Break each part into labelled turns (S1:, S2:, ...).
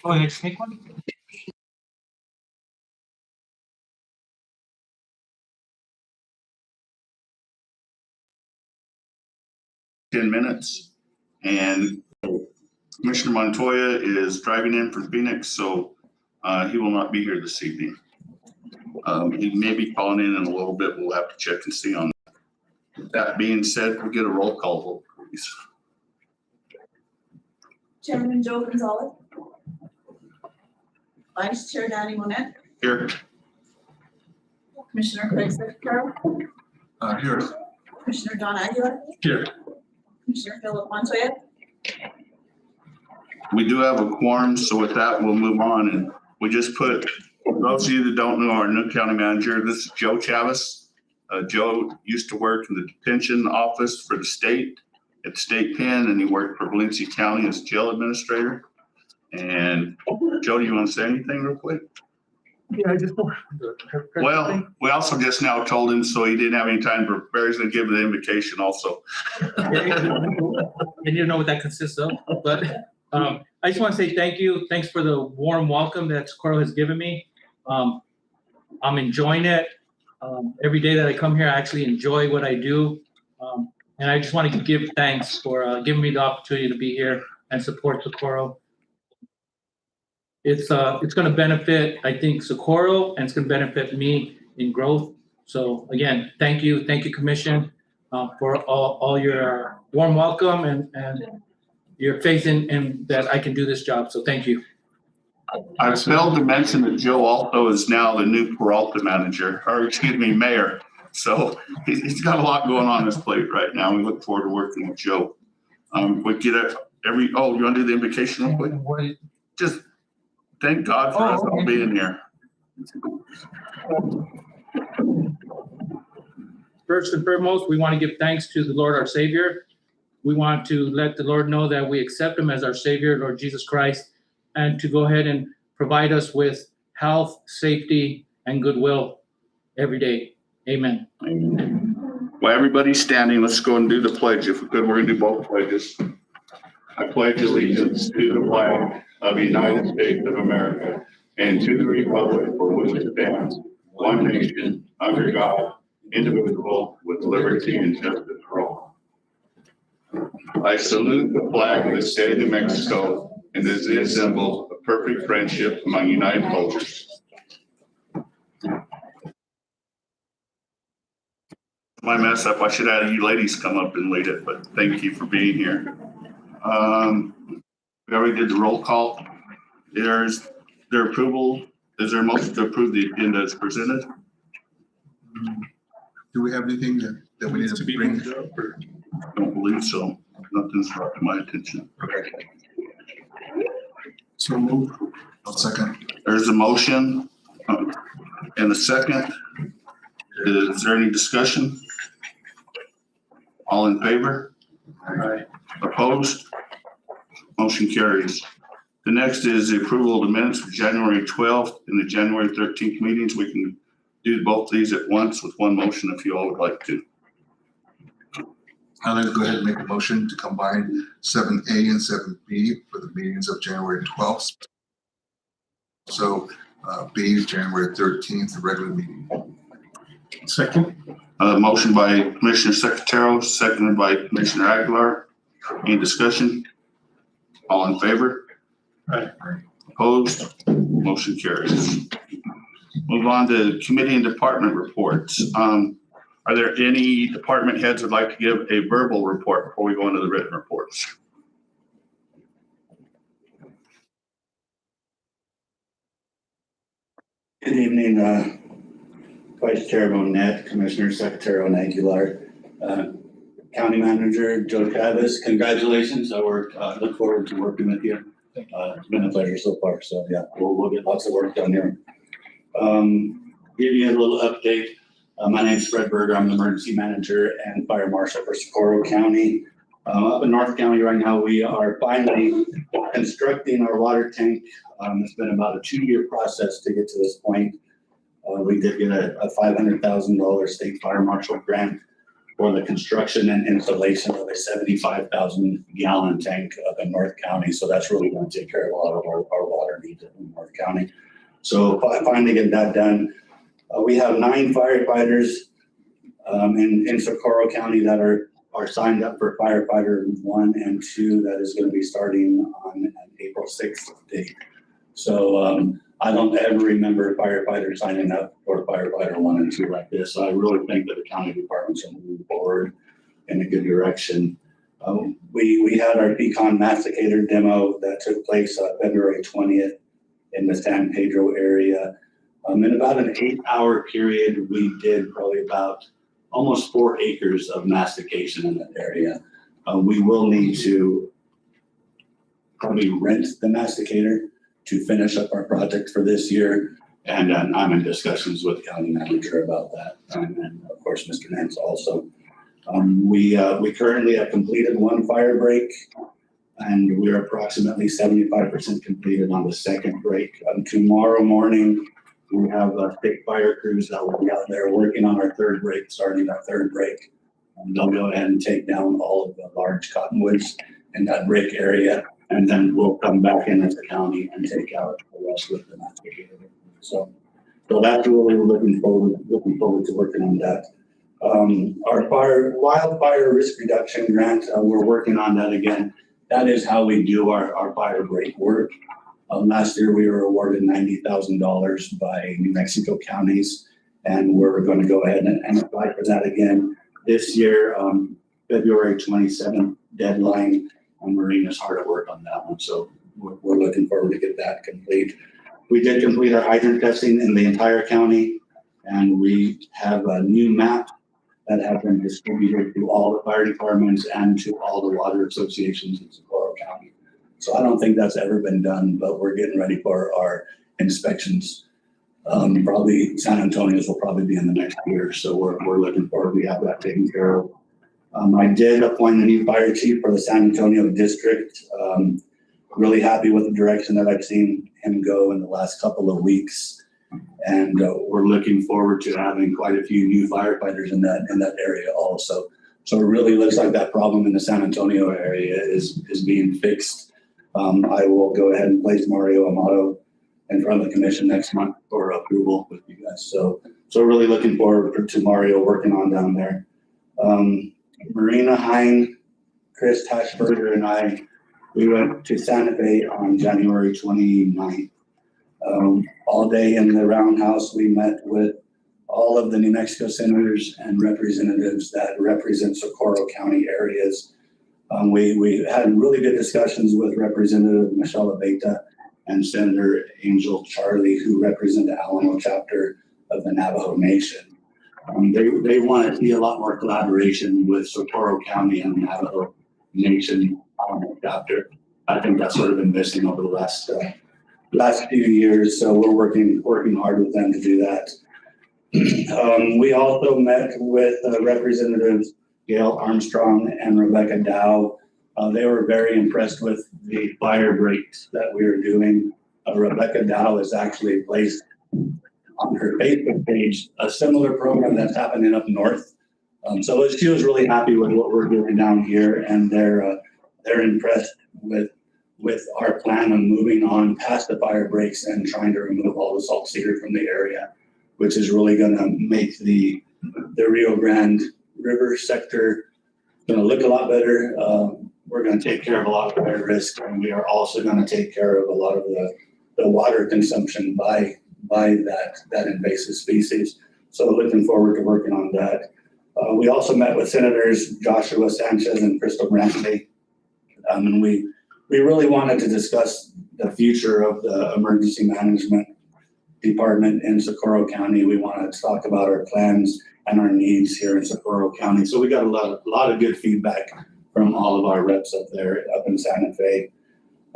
S1: Go ahead, take one.
S2: Minutes, and Commissioner Montoya is driving in from Phoenix, so he will not be here this evening. He may be calling in a little bit. We'll have to check and see on that. With that being said, we'll get a roll call vote, please.
S3: Chairman Joe Gonzalez. Vice Chair Danny Monette.
S2: Here.
S3: Commissioner Craig Secretary.
S2: Here.
S3: Commissioner Don Aguilar.
S2: Here.
S3: Commissioner Philip Montoya.
S2: We do have a quorum, so with that, we'll move on. And we just put, for those of you that don't know our new county manager, this is Joe Chavez. Joe used to work in the detention office for the state at the state pen, and he worked for Valencia County as jail administrator. And Joe, do you want to say anything real quick?
S4: Yeah, I just.
S2: Well, we also just now told him, so he didn't have any time to prepare. He's going to give an invocation also.
S1: And you know what that consists of, but I just want to say thank you. Thanks for the warm welcome that Socorro has given me. I'm enjoying it. Every day that I come here, I actually enjoy what I do. And I just want to give thanks for giving me the opportunity to be here and support Socorro. It's going to benefit, I think, Socorro, and it's going to benefit me in growth. So again, thank you, Commission, for all your warm welcome and your faith in that I can do this job. So thank you.
S2: I failed to mention that Joe also is now the new Peralta manager, or excuse me, mayor. So he's got a lot going on his plate right now. We look forward to working with Joe. We get you want to do the invocation real quick? Just thank God for us all being here.
S1: First and foremost, we want to give thanks to the Lord, our Savior. We want to let the Lord know that we accept him as our Savior, Lord Jesus Christ, and to go ahead and provide us with health, safety, and goodwill every day. Amen.
S2: Amen. Well, everybody's standing. Let's go and do the pledge. If we could, we're going to do both pledges. I pledge allegiance to the flag of the United States of America and to the republic for which it stands, one nation, under God, indivisible, with liberty and justice for all. I salute the flag of the state of Mexico and is a symbol of perfect friendship among united cultures. My mess up. I should have you ladies come up and lead it, but thank you for being here. We already did the roll call. There's their approval. Is there a motion to approve the agenda as presented?
S4: Do we have anything that we need to bring?
S2: Don't believe so. Nothing's brought to my attention.
S4: Okay. So move. I'll second.
S2: There's a motion and a second. Is there any discussion? All in favor?
S4: Aye.
S2: Opposed? Motion carries. The next is the approval of the minutes for January 12th and the January 13th meetings. We can do both these at once with one motion if you all would like to.
S4: I'd like to go ahead and make a motion to combine 7A and 7B for the meetings of January 12th. So B is January 13th, the regular meeting.
S1: Second.
S2: Motion by Commissioner Secretarial, seconded by Commissioner Aguilar. Any discussion? All in favor?
S1: Aye.
S2: Opposed? Motion carries. Move on to committee and department reports. Are there any department heads who'd like to give a verbal report before we go into the written reports?
S5: Good evening, Vice Chair Monette, Commissioner Secretary Aguilar, County Manager Joe Chavez. Congratulations. I look forward to working with you. It's been a pleasure so far. So yeah, we'll get lots of work done here. Give you a little update. My name is Fred Berger. I'm the Emergency Manager and Fire Marshal for Socorro County. Up in North County right now, we are finally constructing our water tank. It's been about a 2-year process to get to this point. We did get a $500,000 state fire marshal grant for the construction and installation of a 75,000 gallon tank up in North County. So that's really going to take care of a lot of our water fire needs in North County. So finally get that done. We have 9 firefighters in Socorro County that are signed up for firefighter 1 and 2 that is going to be starting on an April 6th date. So I don't ever remember firefighters signing up for firefighter 1 and 2 like this. So I really think that the county departments are moving forward in a good direction. We had our Pecan Masticator demo that took place February 20th in the San Pedro area. In about an 8-hour period, we did probably about almost 4 acres of mastication in that area. We will need to probably rent the masticator to finish up our project for this year. And I'm in discussions with the county manager about that. And of course, Mr. Nance also. We currently have completed 1 fire break, and we're approximately 75% completed on the 2nd break. Tomorrow morning, we have 6 fire crews that will be out there working on our 3rd break, starting our 3rd break. They'll go ahead and take down all of the large cottonwoods in that break area, and then we'll come back in as a county and take out the rest with the masticator. So that's really looking forward to working on that. Our wildfire risk reduction grant, we're working on that again. That is how we do our fire break work. Last year we were awarded $90,000 by New Mexico counties, and we're going to go ahead and apply for that again this year. February 27th deadline, and Marina's hard at work on that one, so we're looking forward to get that complete. We did complete our hydrant testing in the entire county, and we have a new map that have been distributed to all the fire departments and to all the water associations in Socorro County. So I don't think that's ever been done, but we're getting ready for our inspections. Probably San Antonio's will probably be in the next year, so we're looking forward. We have that taken care of. I did appoint a new fire chief for the San Antonio district. Really happy with the direction that I've seen him go in the last couple of weeks. And we're looking forward to having quite a few new firefighters in that area also. So it really looks like that problem in the San Antonio area is being fixed. I will go ahead and place Mario Amato in front of the commission next month for approval with you guys. So really looking forward to Mario working on down there. Marina Hine, Chris Tashberger, and I, we went to Santa Fe on January 29th. All day in the roundhouse, we met with all of the New Mexico senators and representatives that represent Socorro County areas. We had really good discussions with Representative Michelle Abeta and Senator Angel Charlie, who represent the Alamo chapter of the Navajo Nation. They want to see a lot more collaboration with Socorro County and the Navajo Nation Alamo chapter. I think that's sort of been missing over the last few years, so we're working hard with them to do that. We also met with Representatives Gail Armstrong and Rebecca Dow. They were very impressed with the fire breaks that we were doing. Rebecca Dow has actually placed on her Facebook page a similar program that's happening up north. So she was really happy with what we're doing down here, and they're impressed with our plan on moving on past the fire breaks and trying to remove all the salt cedar from the area, which is really going to make the Rio Grande River sector going to look a lot better. We're going to take care of a lot of fire risk, and we are also going to take care of a lot of the water consumption by that invasive species. So looking forward to working on that. We also met with Senators Joshua Sanchez and Crystal Brantley, and we really wanted to discuss the future of the emergency management department in Socorro County. We wanted to talk about our plans and our needs here in Socorro County. So we got a lot of good feedback from all of our reps up there, up in Santa Fe.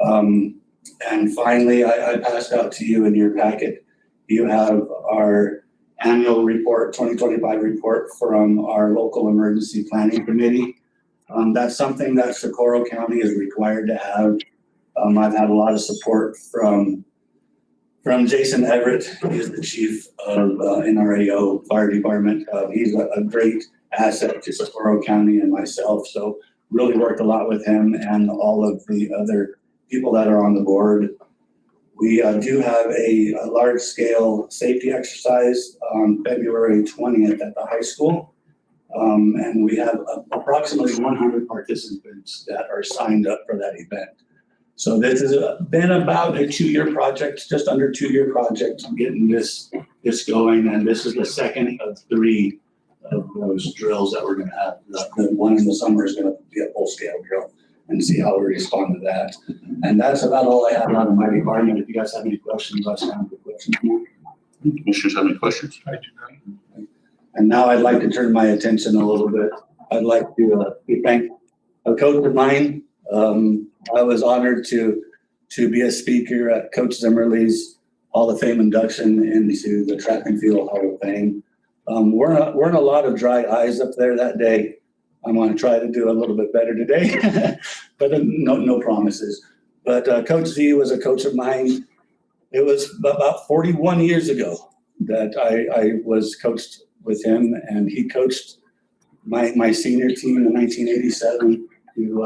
S5: And finally, I passed out to you in your packet. You have our annual report, 2025 report from our local emergency planning committee. That's something that Socorro County is required to have. I've had a lot of support from Jason Everett. He is the chief of NRAO Fire Department. He's a great asset to Socorro County and myself. So really worked a lot with him and all of the other people that are on the board. We do have a large-scale safety exercise on February 20th at the high school. And we have approximately 100 participants that are signed up for that event. So this has been about a 2-year project, just under 2-year project, getting this going. And this is the second of 3 of those drills that we're gonna have. The one in the summer is gonna be a full-scale drill, and see how we respond to that. And that's about all I have out of my department. If you guys have any questions, I'll stand for questions.
S2: Commissioners have any questions?
S1: I do not.
S5: And now I'd like to turn my attention a little bit. I'd like to thank a coach of mine. I was honored to be a speaker at Coach Zimmerly's Hall of Fame induction into the Track and Field Hall of Fame. Weren't a lot of dry eyes up there that day. I'm going to try to do a little bit better today, but no promises. But Coach Z was a coach of mine. It was about 41 years ago that I was coached with him, and he coached my senior team in 1987 to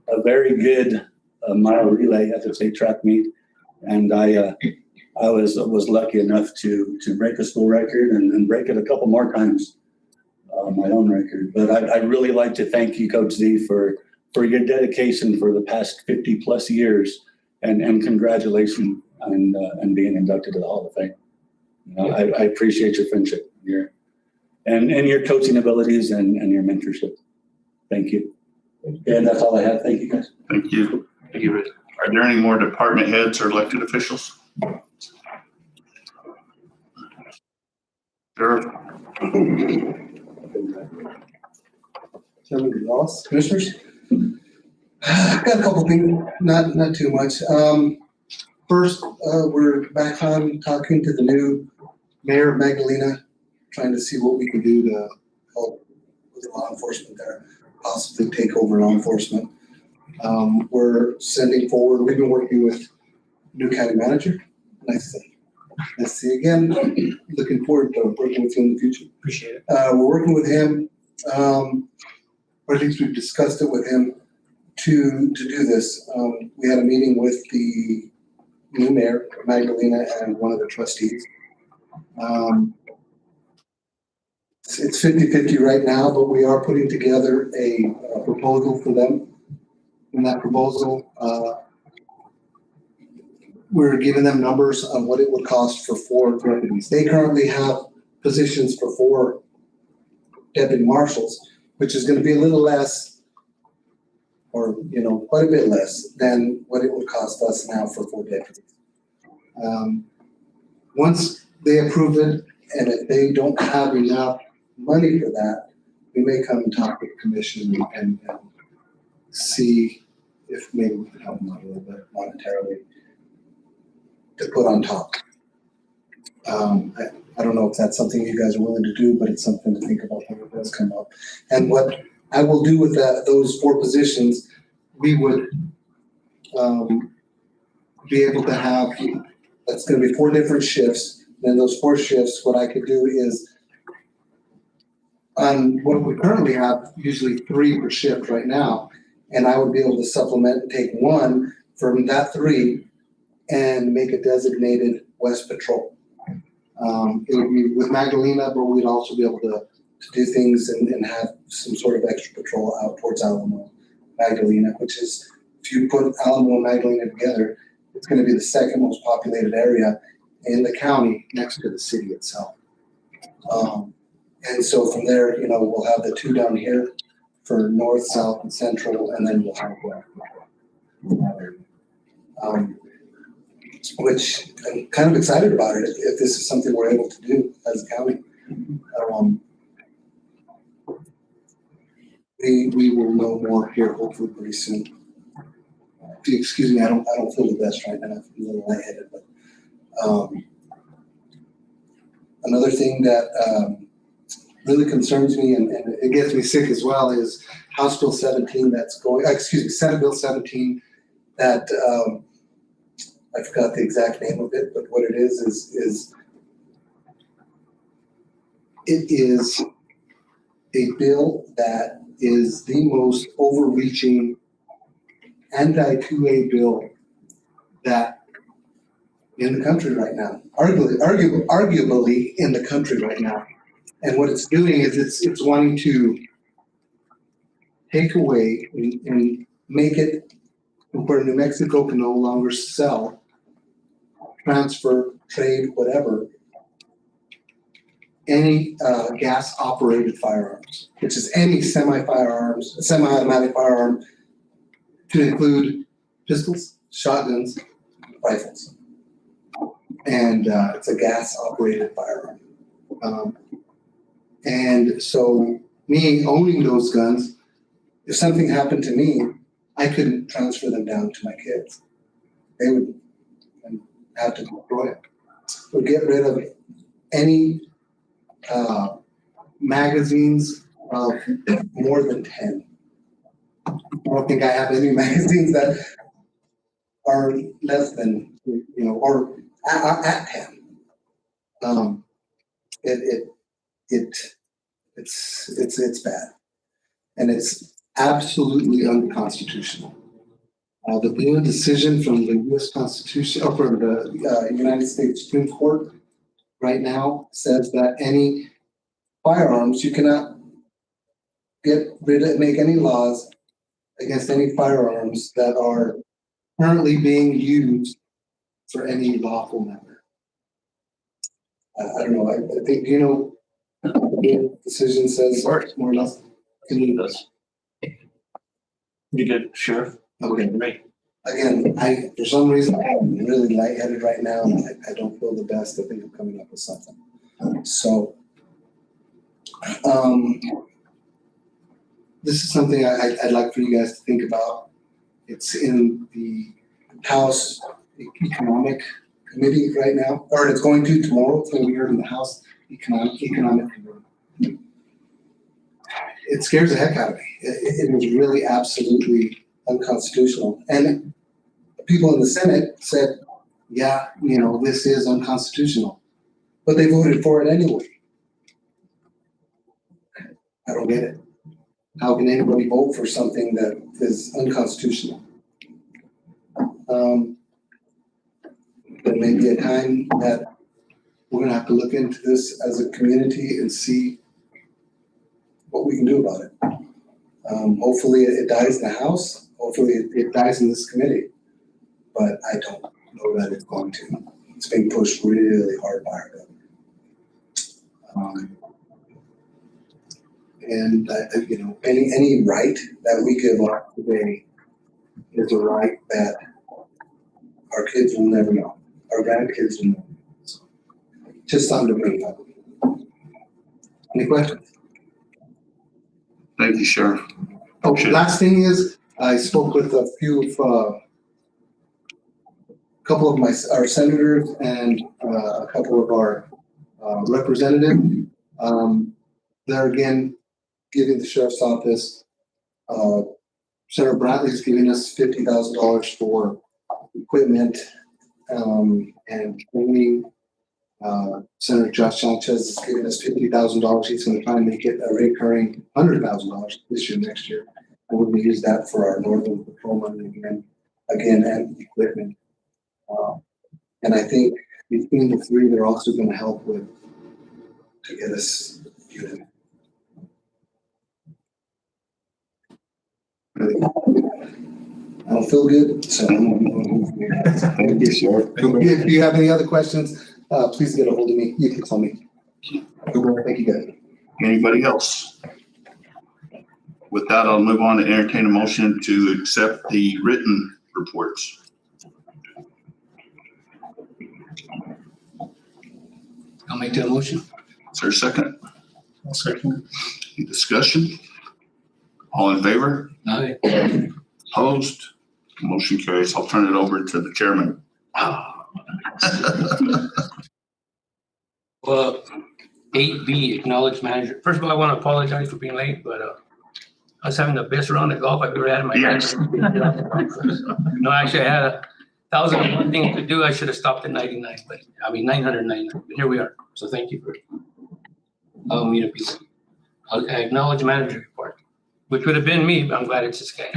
S5: a very good mile relay at the state track meet. And I was lucky enough to break a school record and break it a couple more times. My own record, but I'd really like to thank you, Coach Z, for your dedication for the past 50 plus years, and congratulations on being inducted to the Hall of Fame. You know, I appreciate your friendship, and your coaching abilities and your mentorship. Thank you. And that's all I have. Thank you, guys.
S2: Thank you. Thank you, Rick. Are there any more department heads or elected officials? Sure.
S6: Chairman Gonzalez, Commissioners. I've got a couple things, not too much. First, we're back on talking to the new mayor of Magdalena, trying to see what we can do to help with law enforcement there, possibly take over law enforcement. We're sending forward, we've been working with new county manager. Nice to see you again. Looking forward to working with you in the future.
S1: Appreciate it.
S6: We're working with him, or at least we've discussed it with him to do this. We had a meeting with the new mayor of Magdalena and one of the trustees. It's 50-50 right now, but we are putting together a proposal for them. In that proposal, we're giving them numbers on what it would cost for 4 deputies. They currently have positions for 4 deputy marshals, which is going to be a little less, or quite a bit less than what it would cost us now for 4 deputies. Once they approve it, and if they don't have enough money for that, we may come and talk with the commission and see if maybe we can help them out a little bit monetarily to put on top. I don't know if that's something you guys are willing to do, but it's something to think about when it does come up. And what I will do with those 4 positions, we would be able to have, that's going to be 4 different shifts. Then those 4 shifts, what I could do is, on what we currently have, usually 3 per shift right now, and I would be able to supplement and take 1 from that 3 and make a designated West Patrol. It would be with Magdalena, but we'd also be able to do things and have some sort of extra patrol out towards Alamo, Magdalena, which is, if you put Alamo and Magdalena together, it's going to be the 2nd most populated area in the county next to the city itself. And so from there, we'll have the 2 down here for north, south, and central, and then we'll have which I'm kind of excited about it if this is something we're able to do as a county. We will know more here hopefully pretty soon. If you excuse me, I don't feel the best right now. I'm a little lightheaded, but another thing that really concerns me and it gets me sick as well is House Bill 17 that's going, Senate Bill 17 that I forgot the exact name of it, but what it is it is a bill that is the most overreaching anti-2A bill that in the country right now, arguably in the country right now. And what it's doing is it's wanting to take away and make it where New Mexico can no longer sell, transfer, trade, whatever, any gas operated firearms, which is any semi-automatic firearm, to include pistols, shotguns, rifles. And it's a gas operated firearm. And so me owning those guns, if something happened to me, I couldn't transfer them down to my kids. They would have to destroy it. So get rid of any magazines of more than 10. I don't think I have any magazines that are less than, or at 10. It's bad. And it's absolutely unconstitutional. The new decision from the U.S. Constitution, or from the United States Supreme Court right now says that any firearms, you cannot make any laws against any firearms that are currently being used for any lawful matter. I don't know. I think, the decision says more or less.
S7: You did, Sheriff?
S6: Okay.
S7: Great.
S6: Again, for some reason, I'm really lightheaded right now, and I don't feel the best. I think I'm coming up with something. So, this is something I'd like for you guys to think about. It's in the House Economic Committee right now, or it's going to tomorrow. It's going to be heard in the House Economic Committee. It scares the heck out of me. It is really absolutely unconstitutional. And people in the Senate said, yeah, this is unconstitutional. But they voted for it anyway. I don't get it. How can anybody vote for something that is unconstitutional? There may be a time that we're going to have to look into this as a community and see what we can do about it. Hopefully it dies in the House. Hopefully it dies in this committee. But I don't know that it's going to. It's being pushed really hard by our government. And any right that we give up today is a right that our kids will never know. Our grandkids will know. So, just something to bring up. Any questions?
S2: Thank you, Sheriff.
S6: Oh, last thing is, I spoke with a couple of our senators and a couple of our representatives. They're again giving the sheriff's office. Senator Bradley's giving us $50,000 for equipment and training. Senator Josh Sanchez is giving us $50,000. He's going to try and make it a recurring $100,000 this year, next year. And we're going to use that for our Northern Patrolman again, and equipment. And I think between the three, they're also going to help to get us unit. Really, I don't feel good, so I'm going to move here.
S2: Thank you, Sheriff.
S6: If you have any other questions, please get a hold of me. You can call me. Thank you, guys.
S2: Anybody else? With that, I'll move on to entertain a motion to accept the written reports.
S7: I'll make that motion.
S2: Is there a second?
S7: I'll second.
S2: Any discussion? All in favor?
S7: Aye.
S2: Opposed? Motion carries. I'll turn it over to the chairman.
S7: Well, 8B, acknowledge manager. First of all, I want to apologize for being late, but I was having the best round of golf I've ever had in my life.
S2: Yes.
S7: No, actually, I had 1,001 things to do. I should have stopped at 99, but 999. But here we are. So thank you for allowing me to be late. I acknowledge manager report, which would have been me, but I'm glad it's this guy.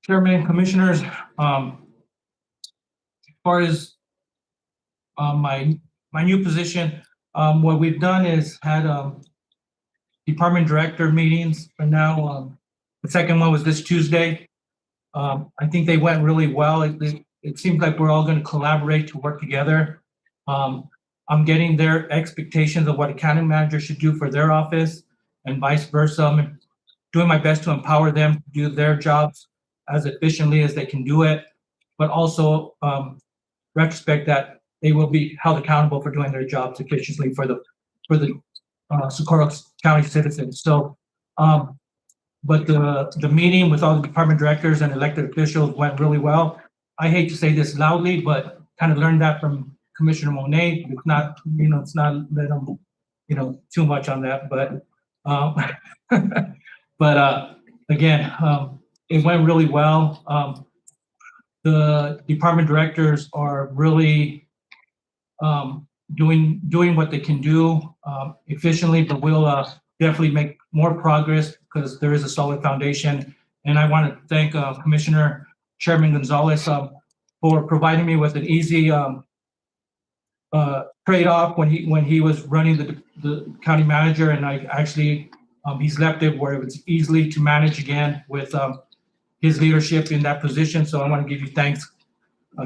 S1: Chairman, Commissioners, as far as my new position, what we've done is had department director meetings, and now the second one was this Tuesday. I think they went really well. It seems like we're all going to collaborate to work together. I'm getting their expectations of what a county manager should do for their office and vice versa. I'm doing my best to empower them to do their jobs as efficiently as they can do it, but also respect that they will be held accountable for doing their jobs efficiently for the Socorro County citizens. So, but the meeting with all the department directors and elected officials went really well. I hate to say this loudly, but kind of learned that from Commissioner Monet. It's not, it's not that I'm, too much on that, but, but again, it went really well. The department directors are really doing what they can do efficiently, but we'll definitely make more progress because there is a solid foundation. And I want to thank Commissioner Chairman Gonzalez for providing me with an easy trade-off when he was running the county manager, and I actually he's left it where it was easily to manage again with his leadership in that position. So I want to give you thanks,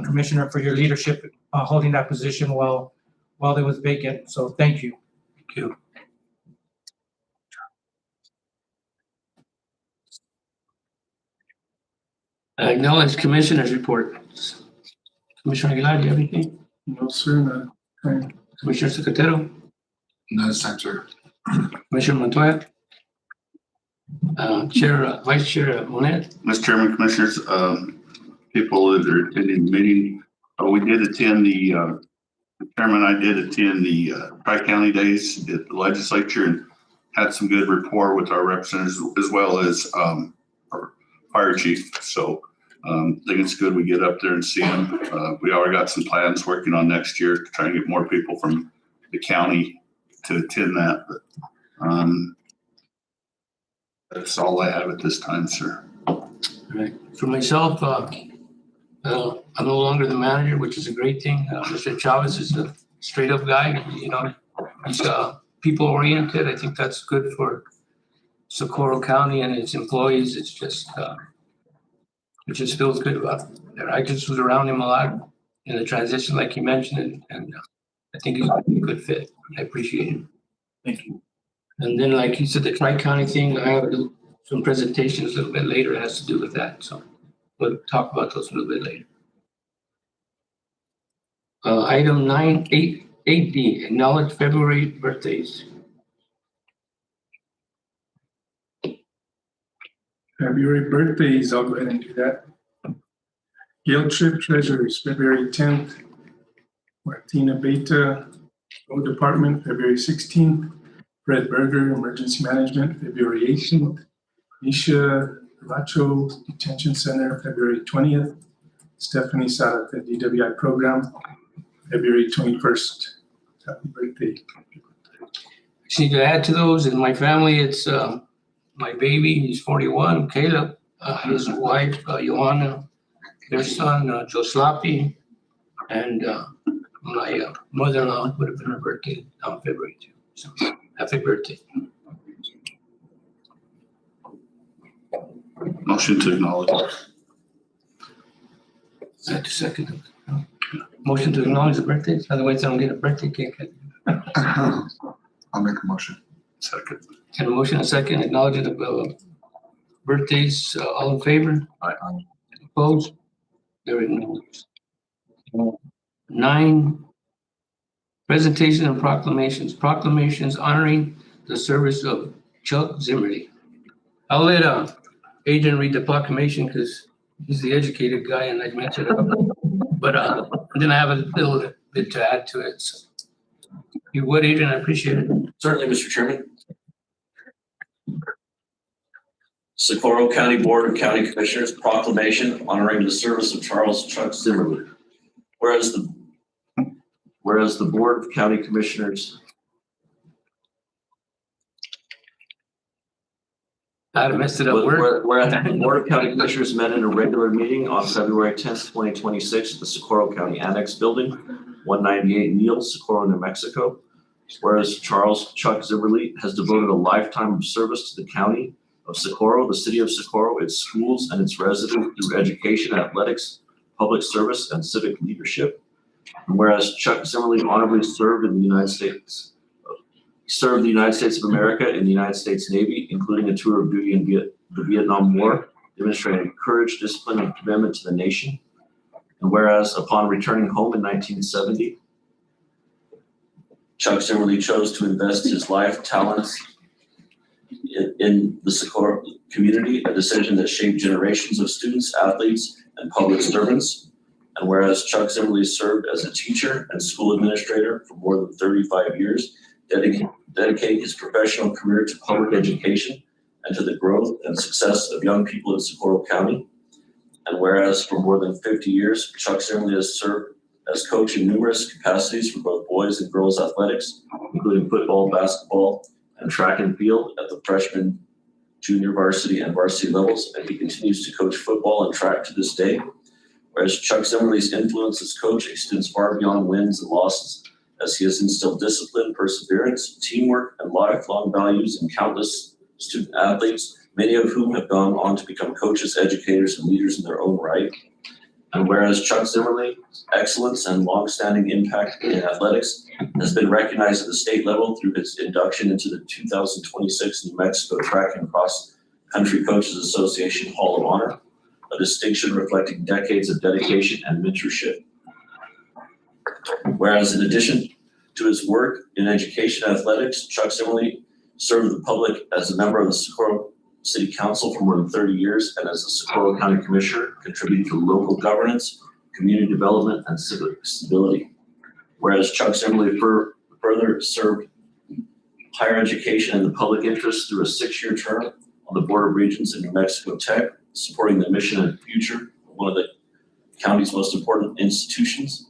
S1: Commissioner, for your leadership holding that position while it was vacant. So thank you.
S7: Thank you. I acknowledge Commissioner's report. Commissioner Aguilar, do you have anything?
S8: No, sir, not. Okay.
S7: Commissioner Secretero?
S4: No, this time, sir.
S7: Commissioner Montoya? Vice Chair Monet?
S2: Mr. Chairman, Commissioners, people that are attending the meeting, we did attend the Chairman and I did attend the Tri-County Days at the legislature and had some good rapport with our representatives as well as our fire chief. So I think it's good we get up there and see them. We already got some plans working on next year to try and get more people from the county to attend that. But that's all I have at this time, sir.
S7: All right. For myself, I'm no longer the manager, which is a great thing. Mr. Chavez is a straight up guy. He's people oriented. I think that's good for Socorro County and its employees. It just feels good about it. I just was around him a lot in the transition, like you mentioned, and I think he's a good fit. I appreciate him.
S2: Thank you.
S7: And then, like you said, the Tri-County thing, I have some presentations a little bit later. It has to do with that. So we'll talk about those a little bit later. Item 8D, acknowledge February birthdays.
S8: February birthdays, I'll go ahead and do that. Guild Trip Treasurers, February 10th. Martina Beta, Road Department, February 16th. Fred Berger, Emergency Management, February 18th. Nisha Racho, Detention Center, February 20th. Stephanie Sadat, the DWI Program, February 21st. Happy birthday.
S7: Just need to add to those in my family. It's my baby, he's 41, Caleb, his wife, Johanna, their son, Joe Sloppy, and my mother-in-law would have been her birthday on February 2. So happy birthday.
S2: Motion to acknowledge.
S7: I had to second it. Motion to acknowledge the birthdays, otherwise I don't get a birthday cake.
S4: I'll make a motion.
S2: Second.
S7: And a motion and a second, acknowledging the birthdays, all in favor?
S2: Aye.
S7: Opposed? They're acknowledged. 9, presentation and proclamations. Proclamations honoring the service of Chuck Zimmerly. I'll let Adrian read the proclamation because he's the educated guy and I mentioned it. But then I have a little bit to add to it. So, you would, Adrian, I appreciate it.
S9: Certainly, Mr. Chairman. Socorro County Board of County Commissioners proclamation honoring the service of Charles Chuck Zimmerly. Whereas the Board of County Commissioners
S7: I'd have messed it up.
S9: Whereas the Board of County Commissioners met in a regular meeting on February 10th, 2026 at the Socorro County Annex Building, 198 Neal, Socorro, New Mexico. Whereas Charles Chuck Zimmerly has devoted a lifetime of service to the county of Socorro, the city of Socorro, its schools, and its residents through education, athletics, public service, and civic leadership. And whereas Chuck Zimmerly honorably served in the United States of America in the United States Navy, including a tour of duty in the Vietnam War, demonstrating courage, discipline, and commitment to the nation. And whereas upon returning home in 1970, Chuck Zimmerly chose to invest his life, talents in the Socorro community, a decision that shaped generations of students, athletes, and public servants. And whereas Chuck Zimmerly served as a teacher and school administrator for more than 35 years, dedicating his professional career to public education and to the growth and success of young people in Socorro County. And whereas for more than 50 years, Chuck Zimmerly has served as coach in numerous capacities for both boys and girls athletics, including football, basketball, and track and field at the freshman, junior varsity, and varsity levels, and he continues to coach football and track to this day. Whereas Chuck Zimmerly's influence as coach extends far beyond wins and losses, as he has instilled discipline, perseverance, teamwork, and lifelong values in countless student athletes, many of whom have gone on to become coaches, educators, and leaders in their own right. And whereas Chuck Zimmerly's excellence and longstanding impact in athletics has been recognized at the state level through his induction into the 2026 New Mexico Track and Cross Country Coaches Association Hall of Honor, a distinction reflecting decades of dedication and mentorship. Whereas in addition to his work in education and athletics, Chuck Zimmerly served the public as a member of the Socorro City Council for more than 30 years and as a Socorro County Commissioner, contributing to local governance, community development, and civic stability. Whereas Chuck Zimmerly further served higher education and the public interest through a 6-year term on the Board of Regents in New Mexico Tech, supporting the mission and future of one of the county's most important institutions.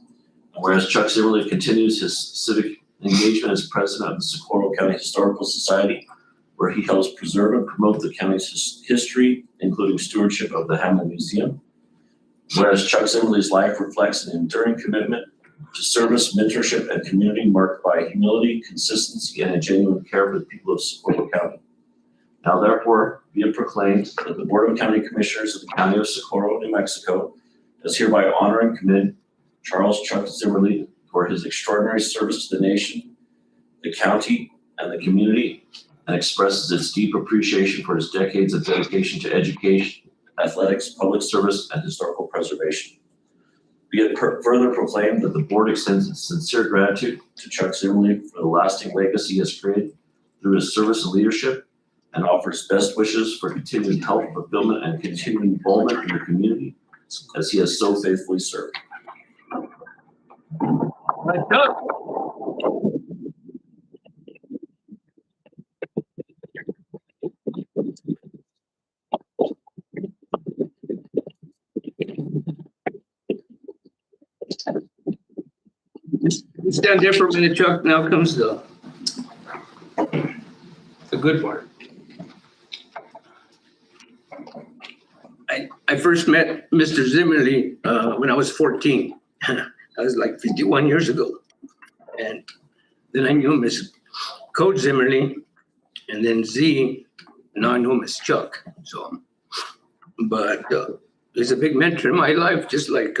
S9: Whereas Chuck Zimmerly continues his civic engagement as president of the Socorro County Historical Society, where he helps preserve and promote the county's history, including stewardship of the Hamel Museum. Whereas Chuck Zimmerly's life reflects an enduring commitment to service, mentorship, and community marked by humility, consistency, and a genuine care for the people of Socorro County. Now therefore be it proclaimed that the Board of County Commissioners of the County of Socorro, New Mexico, does hereby honor and commend Charles Chuck Zimmerly for his extraordinary service to the nation, the county, and the community, and expresses its deep appreciation for his decades of dedication to education, athletics, public service, and historical preservation. Be it further proclaimed that the board extends its sincere gratitude to Chuck Zimmerly for the lasting legacy he has created through his service and leadership, and offers best wishes for continued health, fulfillment, and continued involvement in the community as he has so faithfully served.
S7: Stand there for a minute, Chuck. Now comes the good part. I first met Mr. Zimmerly when I was 14. That was like 51 years ago. And then I knew Miss Coach Zimmerly, and then Z, now I know Miss Chuck. So, but he's a big mentor in my life, just like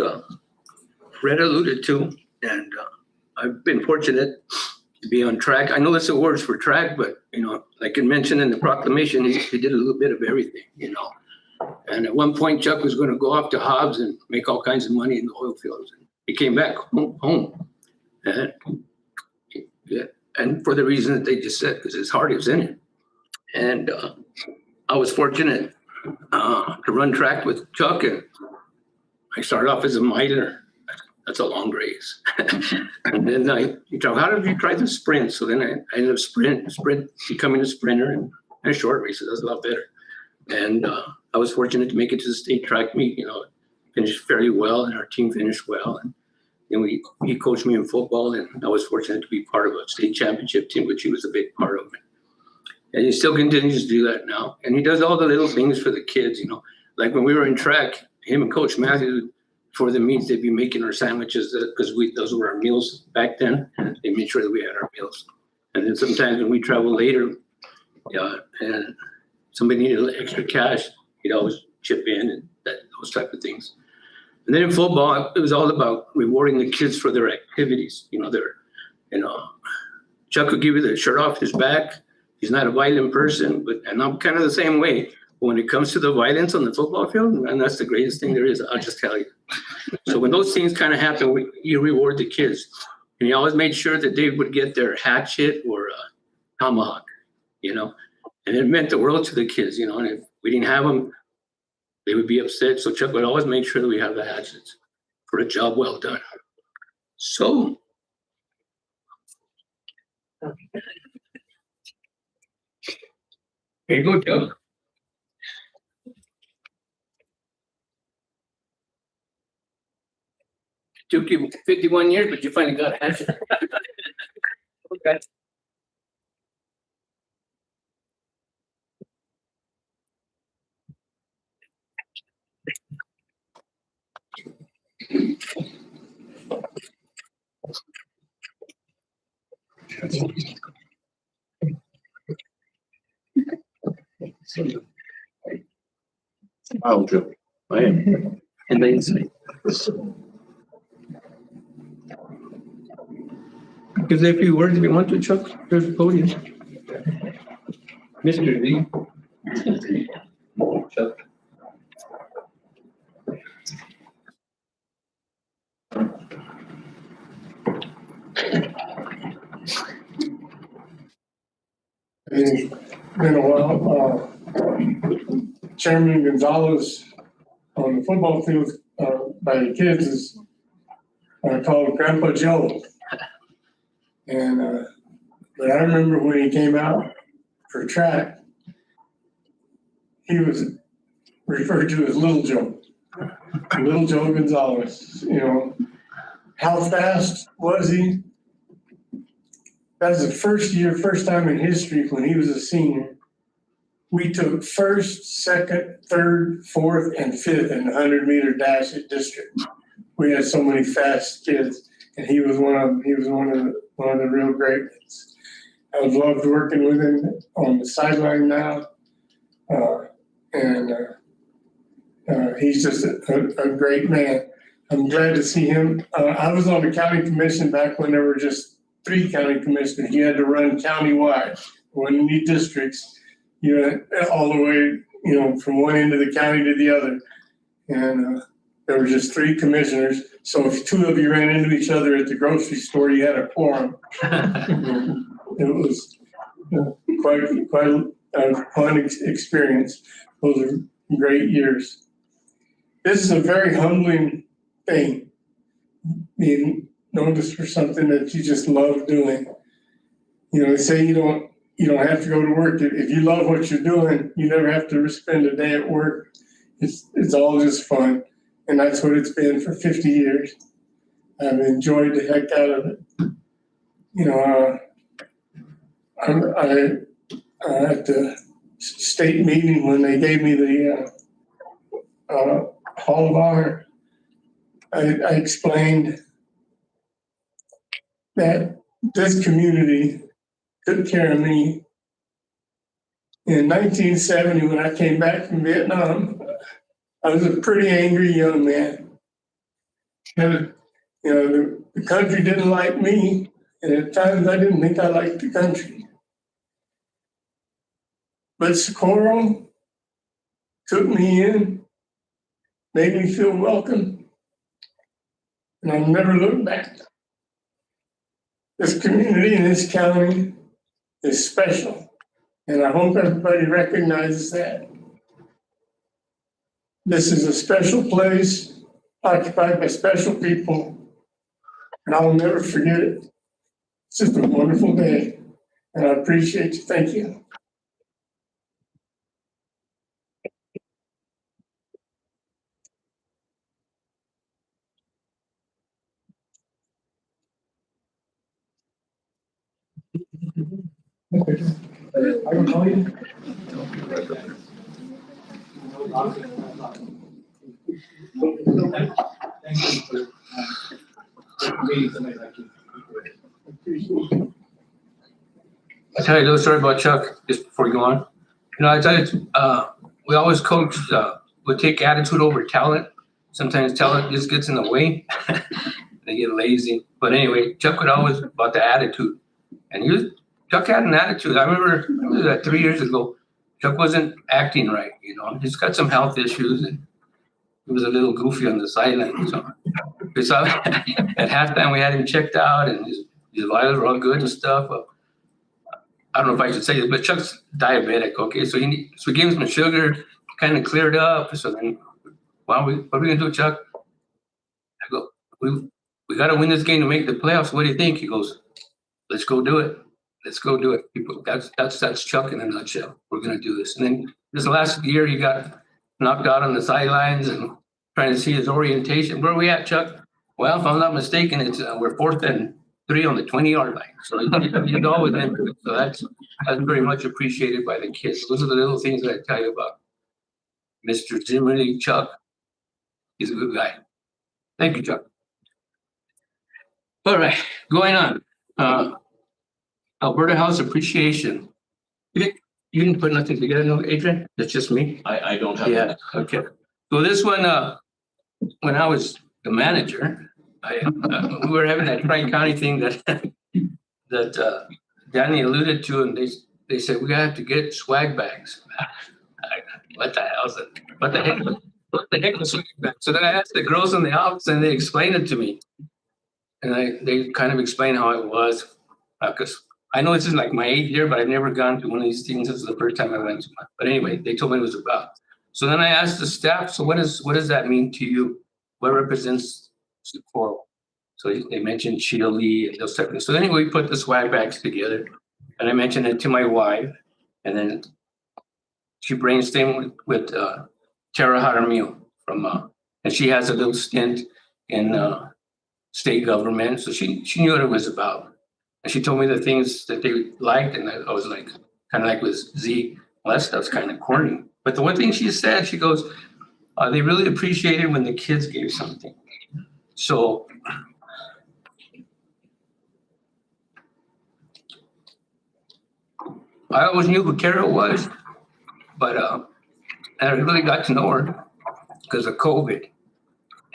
S7: Fred alluded to. And I've been fortunate to be on track. I know this award's for track, but you know, like I mentioned in the proclamation, he did a little bit of everything, you know. And at one point, Chuck was going to go off to Hobbs and make all kinds of money in the oil fields. He came back home, and yeah, and for the reason that they just said, because his heart is in it. And I was fortunate to run track with Chuck, and I started off as a miler. That's a long race. And then he told, how did you try the sprint? So then I ended up becoming a sprinter, and short races. That's a lot better. And I was fortunate to make it to the state track meet. You know, finished fairly well, and our team finished well. And then he coached me in football, and I was fortunate to be part of a state championship team, which he was a big part of. And he still continues to do that now. And he does all the little things for the kids, like when we were in track, him and Coach Matthew, for the meets, they'd be making our sandwiches because those were our meals back then. They made sure that we had our meals. And then sometimes when we travel later, and somebody needed extra cash, he'd always chip in and those type of things. And then in football, it was all about rewarding the kids for their activities. Chuck would give you the shirt off his back. He's not a violent person, and I'm kind of the same way. When it comes to the violence on the football field, and that's the greatest thing there is, I'll just tell you. So when those things kind of happen, you reward the kids. And he always made sure that they would get their hatchet or a tomahawk, and it meant the world to the kids, and if we didn't have them, they would be upset. So Chuck would always make sure that we have the hatchets for a job well done. So here you go, Chuck. Took you 51 years, but you finally got a hatchet. Okay.
S9: Oh, Joe, I am.
S7: And then say, because if you words if you want to, Chuck, there's the podium. Mr. Lee. Chuck.
S8: It's been a while. Chairman Gonzalez on the football field by the kids is called Grandpa Joe. And but I remember when he came out for track, he was referred to as Little Joe. Little Joe Gonzalez, How fast was he? That was the first time in history when he was a senior. We took first, second, third, fourth, and fifth in the 100-meter dash at district. We had so many fast kids, and he was one of the real great ones. I've loved working with him on the sideline now, and he's just a great man. I'm glad to see him. I was on the county commission back when there were just 3 county commissioners. You had to run countywide. When you need districts, all the way, from one end of the county to the other. And there were just 3 commissioners. So if 2 of you ran into each other at the grocery store, you had a quorum. It was quite a fun experience. Those are great years. This is a very humbling thing, being noticed for something that you just love doing. They say you don't have to go to work. If you love what you're doing, you never have to spend a day at work. It's all just fun. And that's what it's been for 50 years. I've enjoyed the heck out of it. I at the state meeting when they gave me the Hall of Honor, I explained that this community took care of me. In 1970, when I came back from Vietnam, I was a pretty angry young man. And, the country didn't like me, and at times I didn't think I liked the country. But Socorro took me in, made me feel welcome, and I'll never look back. This community and this county is special, and I hope everybody recognizes that. This is a special place occupied by special people, and I will never forget it. It's just a wonderful day, and I appreciate you. Thank you.
S1: I don't know you. Thank you for meeting tonight.
S7: I'll tell you a little story about Chuck, just before you go on. You know, I tell you, we always coach, we take attitude over talent. Sometimes talent just gets in the way. They get lazy. But anyway, Chuck would always about the attitude. And Chuck had an attitude. I remember that 3 years ago, Chuck wasn't acting right, you know. He's got some health issues and he was a little goofy on the sideline. So we saw at halftime we had him checked out and his vitals were all good and stuff. I don't know if I should say this, but Chuck's diabetic, okay? So we gave him some sugar, kind of cleared up. So then, what are we gonna do, Chuck? I go, we gotta win this game to make the playoffs. What do you think? He goes, let's go do it. Let's go do it. People, that's Chuck in a nutshell. We're gonna do this. And then this last year, he got knocked out on the sidelines and trying to see his orientation. Where are we at, Chuck? Well, if I'm not mistaken, it's we're 4th and 3 on the 20-yard line. So he's always into it. So that's very much appreciated by the kids. Those are the little things that I tell you about Mr. Zimmerly, Chuck. He's a good guy. Thank you, Chuck. All right, going on. Alberta House Appreciation. You didn't put nothing together, no, Adrian? That's just me?
S9: I don't have.
S7: Yeah, okay. So this one, when I was the manager, we were having that Tri-County thing that Danny alluded to, and they said, we have to get swag bags. What the hell is it? What the heck was swag bags? So then I asked the girls in the office and they explained it to me. And they kind of explained how it was. Because I know this is like my 8th year, but I've never gone to one of these things. This is the first time I went to one. But anyway, they told me it was about. So then I asked the staff, so what does that mean to you? What represents Socorro? So they mentioned chili and those type of things. So anyway, we put the swag bags together and I mentioned it to my wife and then she brainstormed with Tara Jaramillo from, and she has a little stint in state government. So she knew what it was about. And she told me the things that they liked and I was like, kind of like with Z, well, that stuff's kind of corny. But the one thing she said, she goes, they really appreciated when the kids gave something. So I always knew who Carol was, but I really got to know her because of COVID.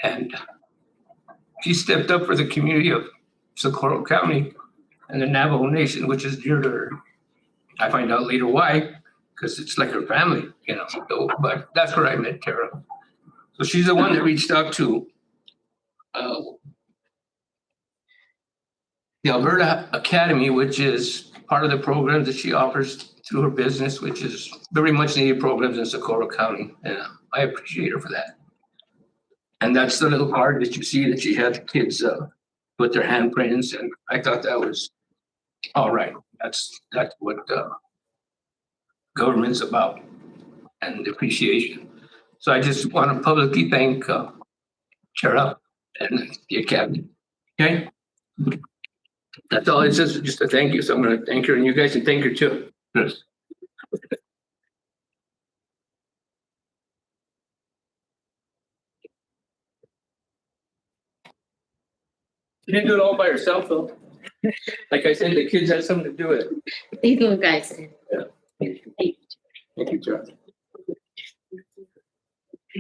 S7: And she stepped up for the community of Socorro County and the Navajo Nation, which is dear to her. I find out later why, because it's like her family, you know. So, but that's where I met Tara. So she's the one that reached out to the Alberta Academy, which is part of the programs that she offers through her business, which is very much needed programs in Socorro County. And I appreciate her for that. And that's the little card that you see that she had the kids put their handprints. And I thought that was all right. That's what government's about and appreciation. So I just want to publicly thank Tara and the Academy. Okay? That's all. It's just a thank you. So I'm going to thank her, and you guys can thank her too. Yes. You didn't do it all by yourself, though. Like I said, the kids had something to do with it.
S10: These little guys.
S7: Yeah. Thank you, John.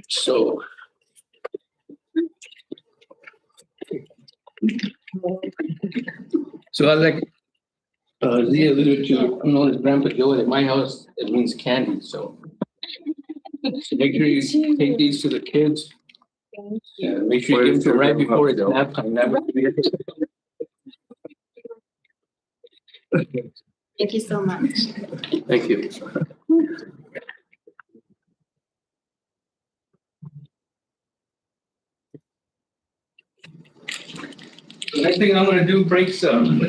S7: So. So I like, Zia alluded to, I'm known as Grandpa Joe, at my house, it means candy, so. Make sure you take these to the kids.
S10: Thank
S7: Yeah, make sure you give them right before it's nap time.
S10: Thank you so much.
S7: Thank you. The next thing I'm gonna do breaks from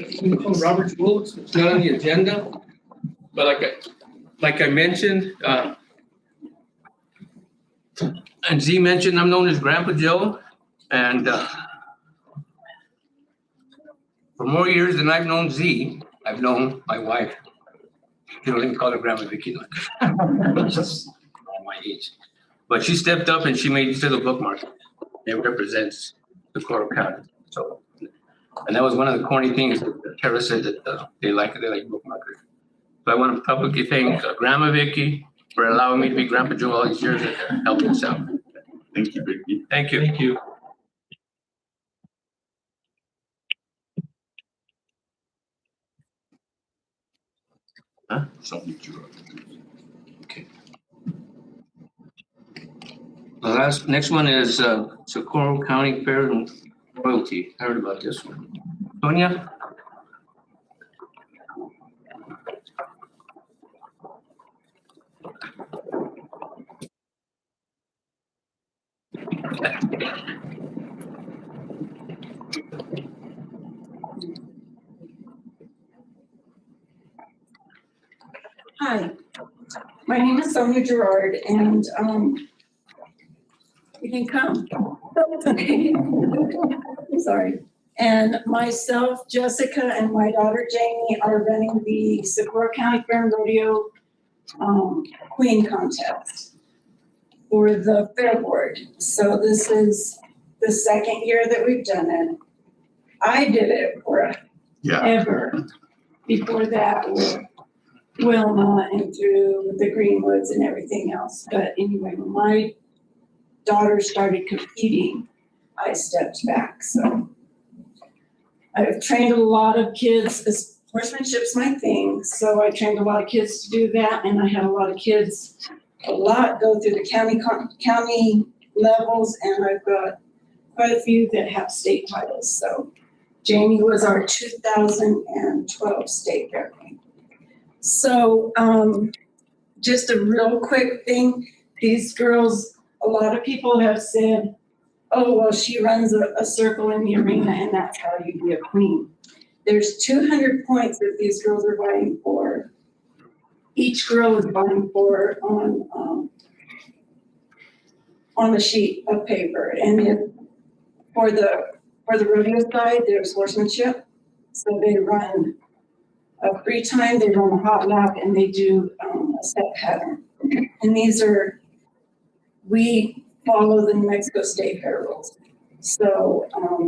S7: Robert's rules. It's not on the agenda, but like I mentioned, and Z mentioned, I'm known as Grandpa Joe, and for more years than I've known Z, I've known my wife. You don't even call her Grandma Vicky. She's my age. But she stepped up and she made this little bookmark. It represents the Coral County. So, and that was one of the corny things that Tara said that they like bookmarkers. So I want to publicly thank Grandma Vicky for allowing me to be Grandpa Joe all these years and helping us out.
S2: Thank you, Vicky.
S7: Thank you.
S1: Thank you.
S2: Something to
S7: The next one is Socorro County Fair and Royalty. I heard about this one. Tonya?
S11: Hi, my name is Sonia Gerard, and you can come. I'm sorry. And myself, Jessica, and my daughter Jamie are running the Socorro County Fair and Rodeo Queen Contest for the Fair Board. So this is the second year that we've done it. I did it forever. Before that, with Wilma and through the Greenwoods and everything else. But anyway, when my daughter started competing, I stepped back. So I've trained a lot of kids. Horsemanship's my thing. So I trained a lot of kids to do that. And I had a lot of kids, go through the county levels. And I've got quite a few that have state titles. So Jamie was our 2012 state fair queen. So just a real quick thing. These girls, a lot of people have said, oh, well, she runs a circle in the arena and that's how you be a queen. There's 200 points that these girls are vying for. Each girl is vying for on a sheet of paper. And for the rodeo side, there's horsemanship. So they run a free time, they run a hot lap, and they do a step pattern. And we follow the New Mexico State Fair rules. So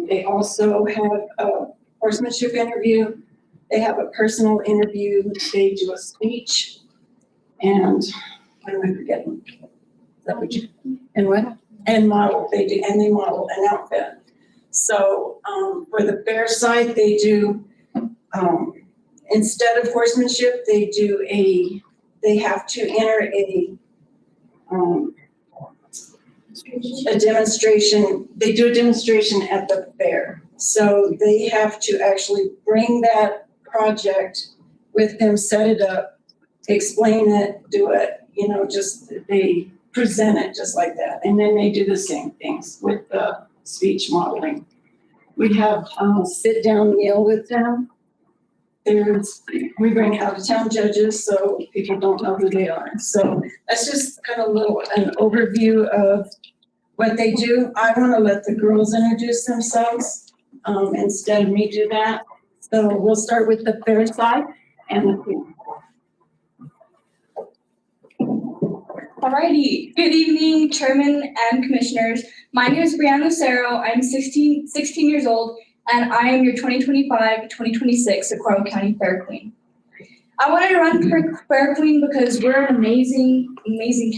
S11: they also have a horsemanship interview. They have a personal interview. They do a speech. And what am I forgetting? Is that what you, and what? And model, they model an outfit. So for the fair side, they do, instead of horsemanship, they have to enter a demonstration. They do a demonstration at the fair. So they have to actually bring that project with them, set it up, explain it, do it, they present it just like that. And then they do the same things with the speech modeling. We have a sit-down meal with them. We bring out-of-town judges, so people don't know who they are. So that's just kind of an overview of what they do. I want to let the girls introduce themselves instead of me do that. So we'll start with the fair side and the queen.
S12: Alrighty, good evening, Chairman and Commissioners. My name is Brianna Lucero. I'm 16 years old, and I am your 2025-2026 Socorro County Fair Queen. I wanted to run for Fair Queen because we're an amazing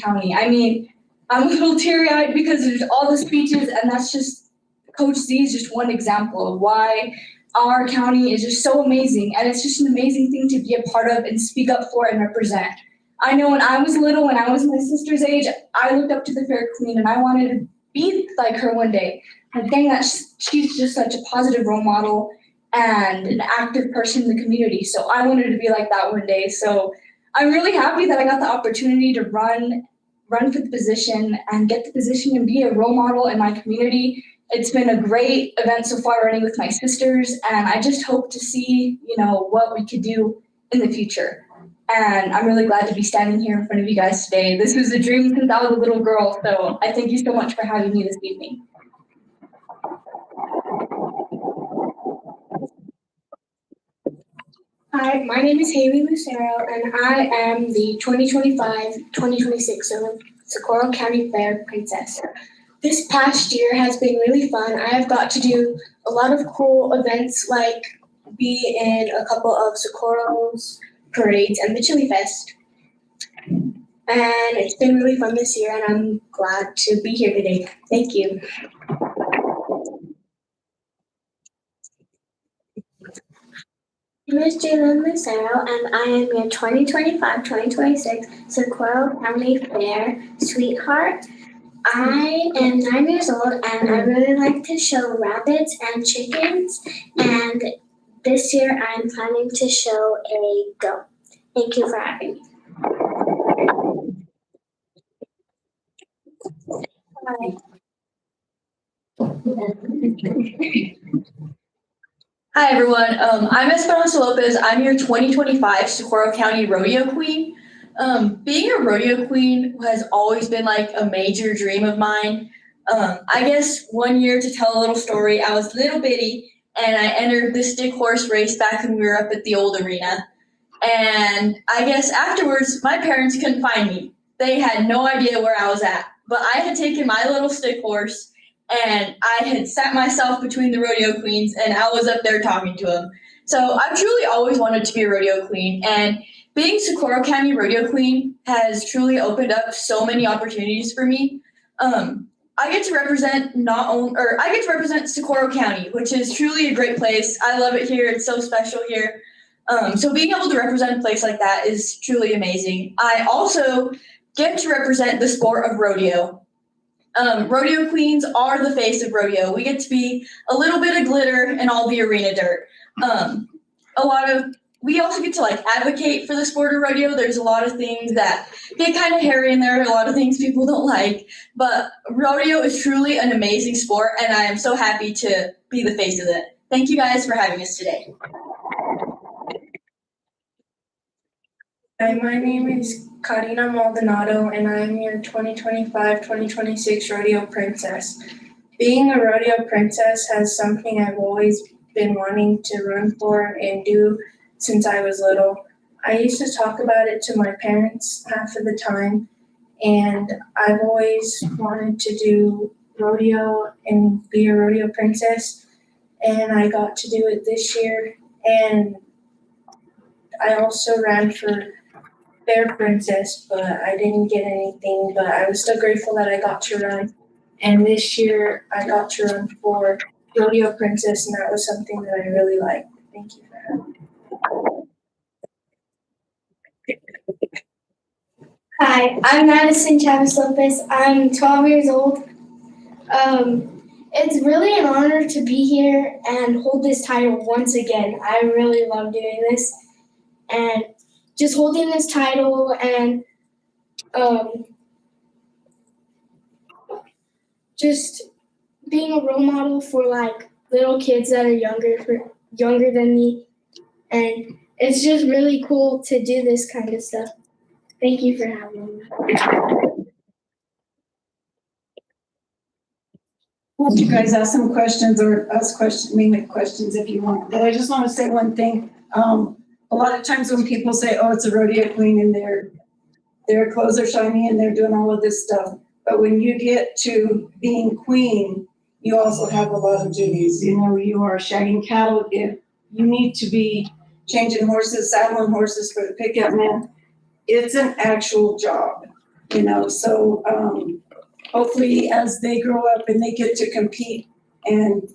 S12: county. I mean, I'm a little teary-eyed because there's all the speeches, and that's just, Coach Z is just one example of why our county is just so amazing, and it's just an amazing thing to be a part of and speak up for and represent. I know when I was little, when I was my sister's age, I looked up to the Fair Queen and I wanted to be like her one day. I think that she's just such a positive role model and an active person in the community. So I wanted to be like that one day. So I'm really happy that I got the opportunity to run for the position and get the position and be a role model in my community. It's been a great event so far running with my sisters, and I just hope to see, what we could do in the future. And I'm really glad to be standing here in front of you guys today. This was a dream since I was a little girl, so I thank you so much for having me this evening. Hi, my name is Haley Lucero, and I am the 2025-2026 Socorro County Fair Princess. This past year has been really fun. I have got to do a lot of cool events, like be in a couple of Socorro's parades and the Chili Fest. And it's been really fun this year, and I'm glad to be here today. Thank you. My name is Jalen Lucero, and I am your 2025-2026 Socorro County Fair Sweetheart. I am 9 years old, and I really like to show rabbits and chickens, and this year I'm planning to show a goat. Thank you for having me. Hi.
S13: Hi everyone, I'm Esperanza Lopez. I'm your 2025 Socorro County Rodeo Queen. Being a rodeo queen has always been like a major dream of mine. I guess one year, to tell a little story, I was little bitty and I entered the stick horse race back when we were up at the old arena. And I guess afterwards, my parents couldn't find me. They had no idea where I was at, but I had taken my little stick horse and I had sat myself between the rodeo queens and I was up there talking to them. So I've truly always wanted to be a rodeo queen, and being Socorro County Rodeo Queen has truly opened up so many opportunities for me. I get to represent Socorro County, which is truly a great place. I love it here. It's so special here. So being able to represent a place like that is truly amazing. I also get to represent the sport of rodeo. Rodeo queens are the face of rodeo. We get to be a little bit of glitter and all the arena dirt. We also get to like advocate for the sport of rodeo. There's a lot of things that get kind of hairy in there, a lot of things people don't like, but rodeo is truly an amazing sport, and I am so happy to be the face of it. Thank you guys for having us today.
S14: Hi, my name is Karina Maldonado, and I'm your 2025-2026 Rodeo Princess. Being a rodeo princess has something I've always been wanting to run for and do since I was little. I used to talk about it to my parents half of the time, and I've always wanted to do rodeo and be a rodeo princess, and I got to do it this year. And I also ran for Fair Princess, but I didn't get anything, but I was still grateful that I got to run. And this year I got to run for Rodeo Princess, and that was something that I really liked. Thank you for having me.
S12: Hi, I'm Madison Chavez Lopez. I'm 12 years old. It's really an honor to be here and hold this title once again. I really love doing this, and just holding this title and just being a role model for like little kids that are younger than me, and it's just really cool to do this kind of stuff. Thank you for having me.
S11: Well, you guys ask some questions or ask questions, make questions if you want. But I just want to say one thing. A lot of times when people say, "Oh, it's a rodeo queen," and their clothes are shiny and they're doing all of this stuff, but when you get to being queen, you also have a lot of duties. You know, you are shagging cattle. If you need to be changing horses, saddling horses for the pickup man, it's an actual job. You know, so hopefully as they grow up and they get to compete and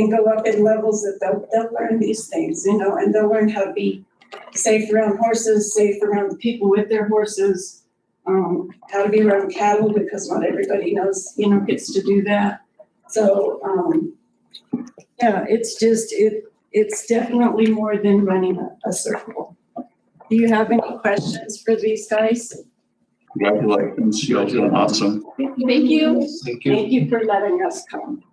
S11: go up in levels, that they'll learn these things, you know, and they'll learn how to be safe around horses, safe around the people with their horses, how to be around cattle, because not everybody knows, you know, gets to do that. So yeah, it's just, it's definitely more than running a circle. Do you have any questions for these guys?
S2: Congratulations, you guys are awesome.
S11: Thank you.
S7: Thank you.
S11: Thank you for letting us come.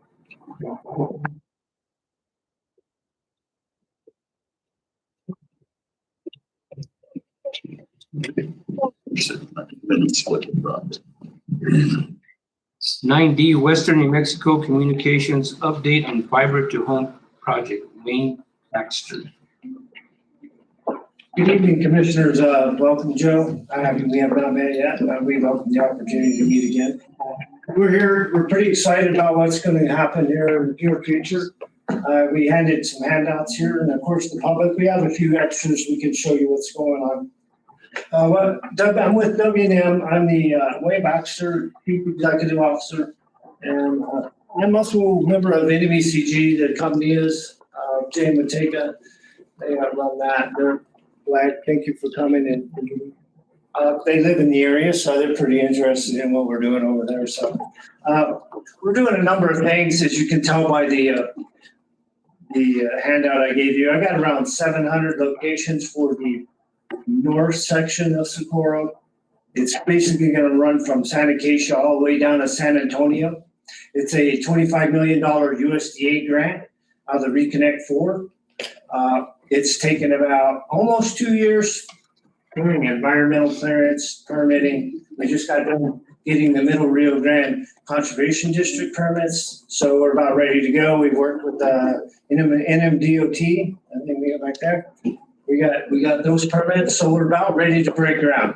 S7: It's 9D, Western New Mexico Communications Update on Fiber to Home Project, Wayne Baxter.
S15: Good evening, Commissioners. Welcome, Joe. We have not met yet. We welcome the opportunity to meet again. We're here, we're pretty excited about what's going to happen here in the near future. We handed some handouts here, and of course, the public, we have a few extras we can show you what's going on. I'm with W&M. I'm the Wade Baxter, Chief Executive Officer, and I'm also a member of NBCG. The company is Jay Mateka. They run that. They're glad. Thank you for coming in. They live in the area, so they're pretty interested in what we're doing over there. So we're doing a number of things, as you can tell by the handout I gave you. I got around 700 locations for the north section of Socorro. It's basically going to run from Santa Acacia all the way down to San Antonio. It's a $25 million USDA grant out of the Reconnect 4. It's taken about almost 2 years doing environmental clearance, permitting. We just got done getting the Middle Rio Grande Conservation District permits, so we're about ready to go. We've worked with NMDOT, I think we got back there. We got those permits, so we're about ready to break ground.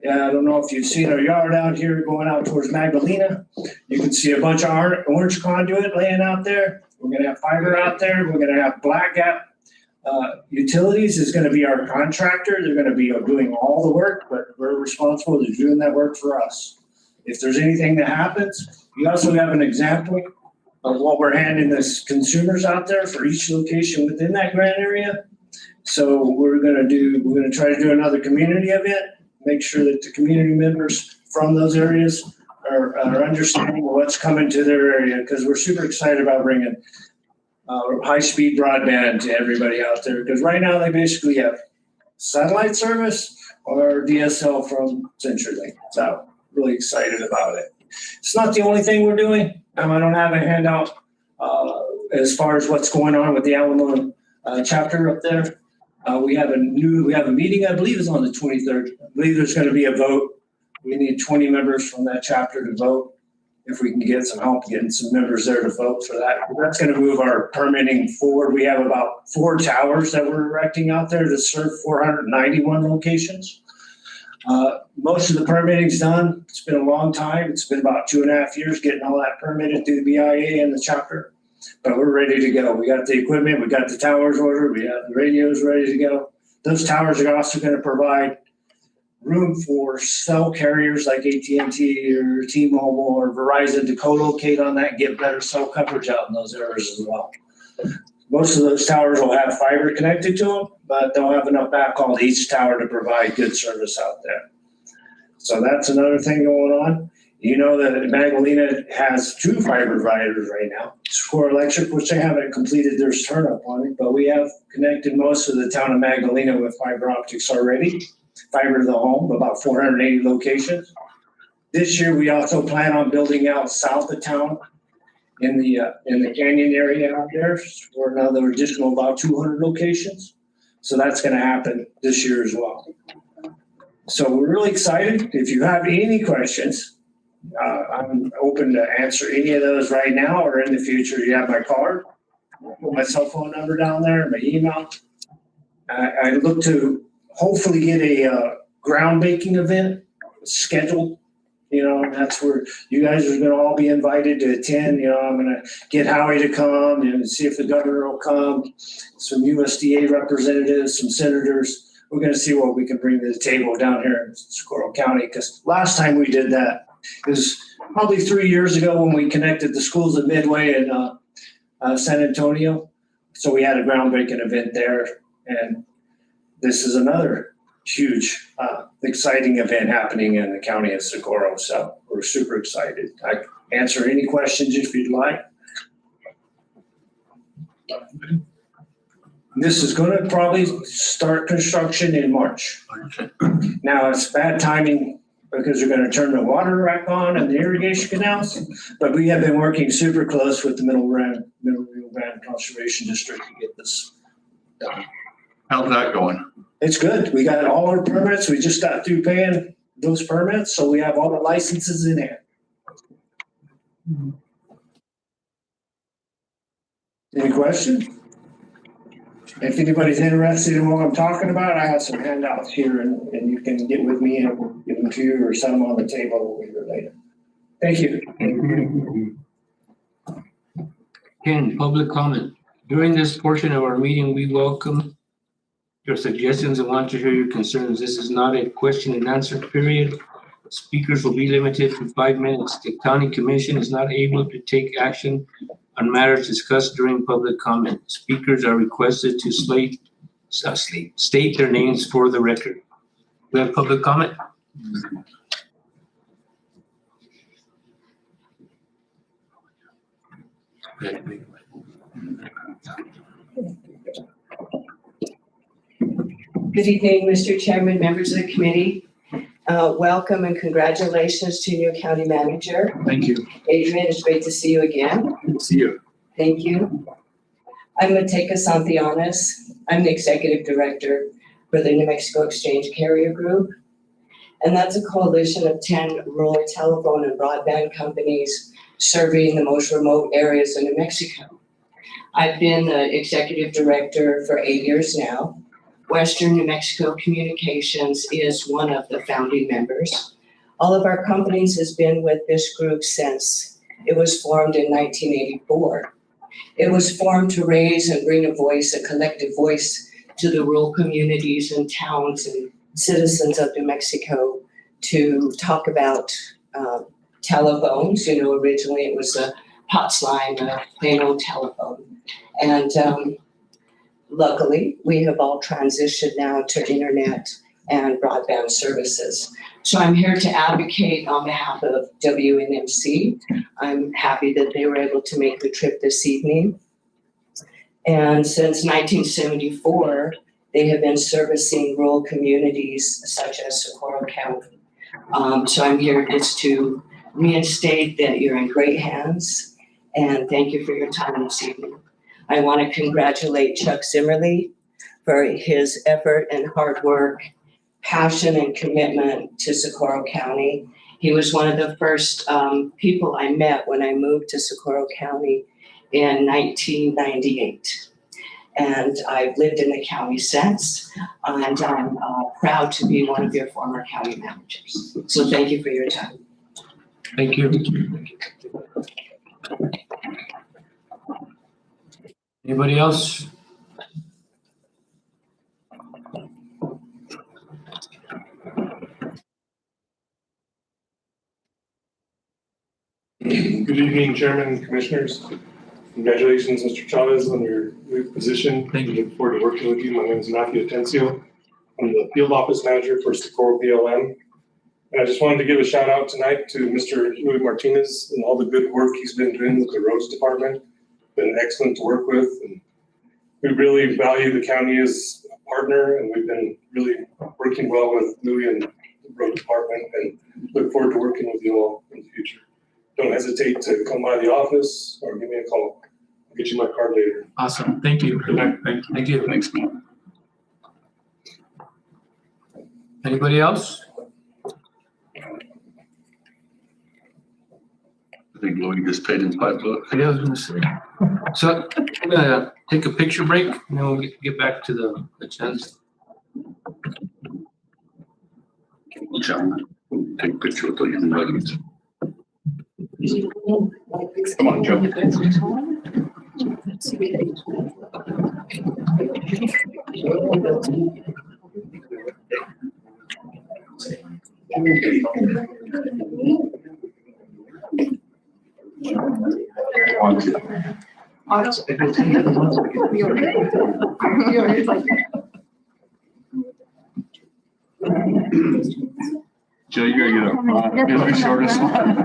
S15: I don't know if you've seen our yard out here going out towards Magdalena. You can see a bunch of orange conduit laying out there. We're gonna have fiber out there. We're gonna have Black Gap Utilities is gonna be our contractor. They're gonna be doing all the work, but we're responsible for doing that work for us. If there's anything that happens, you also have an example of what we're handing the consumers out there for each location within that grant area. So we're gonna try to do another community event, make sure that the community members from those areas are understanding what's coming to their area, because we're super excited about bringing high-speed broadband to everybody out there. Because right now they basically have satellite service or DSL from CenturyLink. So really excited about it. It's not the only thing we're doing. I don't have a handout as far as what's going on with the Alamo chapter up there. We have a meeting, I believe is on the 23rd. I believe there's going to be a vote. We need 20 members from that chapter to vote. If we can get some help getting some members there to vote for that. That's going to move our permitting forward. We have about 4 towers that we're erecting out there to serve 491 locations. Most of the permitting's done. It's been a long time. It's been about 2.5 years getting all that permitted through the BIA and the chapter. But we're ready to go. We got the equipment, we got the towers ordered, we have the radios ready to go. Those towers are also going to provide room for cell carriers like AT&T or T-Mobile or Verizon to co-locate on that and get better cell coverage out in those areas as well. Most of those towers will have fiber connected to them, but they'll have enough backhaul to each tower to provide good service out there. So that's another thing going on. You know that Magdalena has 2 fiber providers right now. Socorro Electric, which they haven't completed their turn-up on it, but we have connected most of the town of Magdalena with fiber optics already. Fiber to the home, about 480 locations. This year, we also plan on building out south of town in the canyon area out there for another additional about 200 locations. So that's going to happen this year as well. So we're really excited. If you have any questions, I'm open to answer any of those right now or in the future. You have my card, put my cell phone number down there, my email. I look to hopefully get a groundbreaking event scheduled. That's where you guys are going to all be invited to attend. I'm going to get Howie to come and see if the governor will come, some USDA representatives, some senators. We're going to see what we can bring to the table down here in Socorro County, because last time we did that is probably 3 years ago when we connected the schools at Midway and San Antonio. So we had a groundbreaking event there, and this is another huge, exciting event happening in the county of Socorro. So we're super excited. I can answer any questions if you'd like. This is going to probably start construction in March. Now, it's bad timing because they're going to turn the water back on and the irrigation canals, but we have been working super close with the Middle Rio Grande Conservation District to get this done.
S2: How's that going?
S15: It's good. We got all our permits. We just got through paying those permits, so we have all the licenses in hand. Any questions? if anybody's interested in what I'm talking about, I have some handouts here and you can get with me and we'll give them to you or set them on the table later. Thank you.
S7: Again, public comment. During this portion of our meeting, we welcome your suggestions and want to hear your concerns. This is not a question and answer period. Speakers will be limited to 5 minutes. The county commission is not able to take action on matters discussed during public comment. Speakers are requested to state their names for the record. We have public comment?
S16: Good evening, Mr. Chairman, members of the committee. Welcome and congratulations to new county manager.
S8: Thank you.
S16: Adrian, it's great to see you again.
S8: Good to see you.
S16: Thank you. I'm Mateka Santianes. I'm the executive director for the New Mexico Exchange Carrier Group. And that's a coalition of 10 rural telephone and broadband companies serving the most remote areas in New Mexico. I've been the executive director for 8 years now. Western New Mexico Communications is one of the founding members. All of our companies has been with this group since it was formed in 1984. It was formed to raise and bring a voice, a collective voice, to the rural communities and towns and citizens of New Mexico to talk about telephones. You know, originally it was a POTS line, a plain old telephone. And luckily, we have all transitioned now to internet and broadband services. So I'm here to advocate on behalf of WNMC. I'm happy that they were able to make the trip this evening. And since 1974, they have been servicing rural communities such as Socorro County. So I'm here just to reinstate that you're in great hands, and thank you for your time this evening. I want to congratulate Chuck Zimmerly for his effort and hard work, passion and commitment to Socorro County. He was one of the first people I met when I moved to Socorro County in 1998. And I've lived in the county since, and I'm proud to be one of your former county managers. So thank you for your time.
S7: Thank you. Anybody else?
S8: Good evening, Chairman, Commissioners. Congratulations, Mr. Chavez, on your new position.
S7: Thank you.
S8: Look forward to working with you. My name is Matthew Atencio. I'm the field office manager for Socorro BLM. And I just wanted to give a shout out tonight to Mr. Louis Martinez and all the good work he's been doing with the roads department. Been excellent to work with. And we really value the county as a partner, and we've been really working well with Louis and the road department, and look forward to working with you all in the future. Don't hesitate to come by the office or give me a call. I'll get you my card later.
S7: Awesome. Thank you.
S8: Good night. Thank you.
S7: Thank you.
S2: Thanks, man.
S7: Anybody else?
S2: I think Louis just paid his $5.
S7: Yeah, I was gonna say. So I'm gonna take a picture break and then we'll get back to the agenda.
S2: John, take a picture with the young ladies. Come on, Joe. Joe, you're gonna get the shortest one.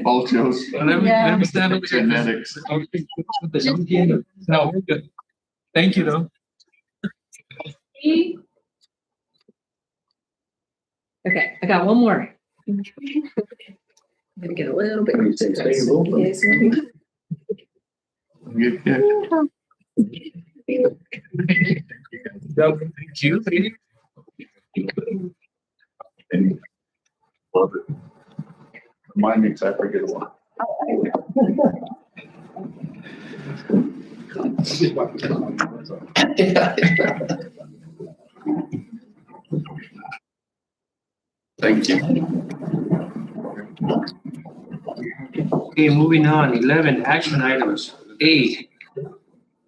S2: Both Joes.
S7: Let me stand up.
S2: Genetics.
S7: No, we're good. Thank you, though.
S17: Okay, I got one more. I'm gonna get a little bit.
S7: Thank you.
S2: Love it. Remind me, because I forget a lot. Thank you.
S7: Okay, moving on, 11, action items. A,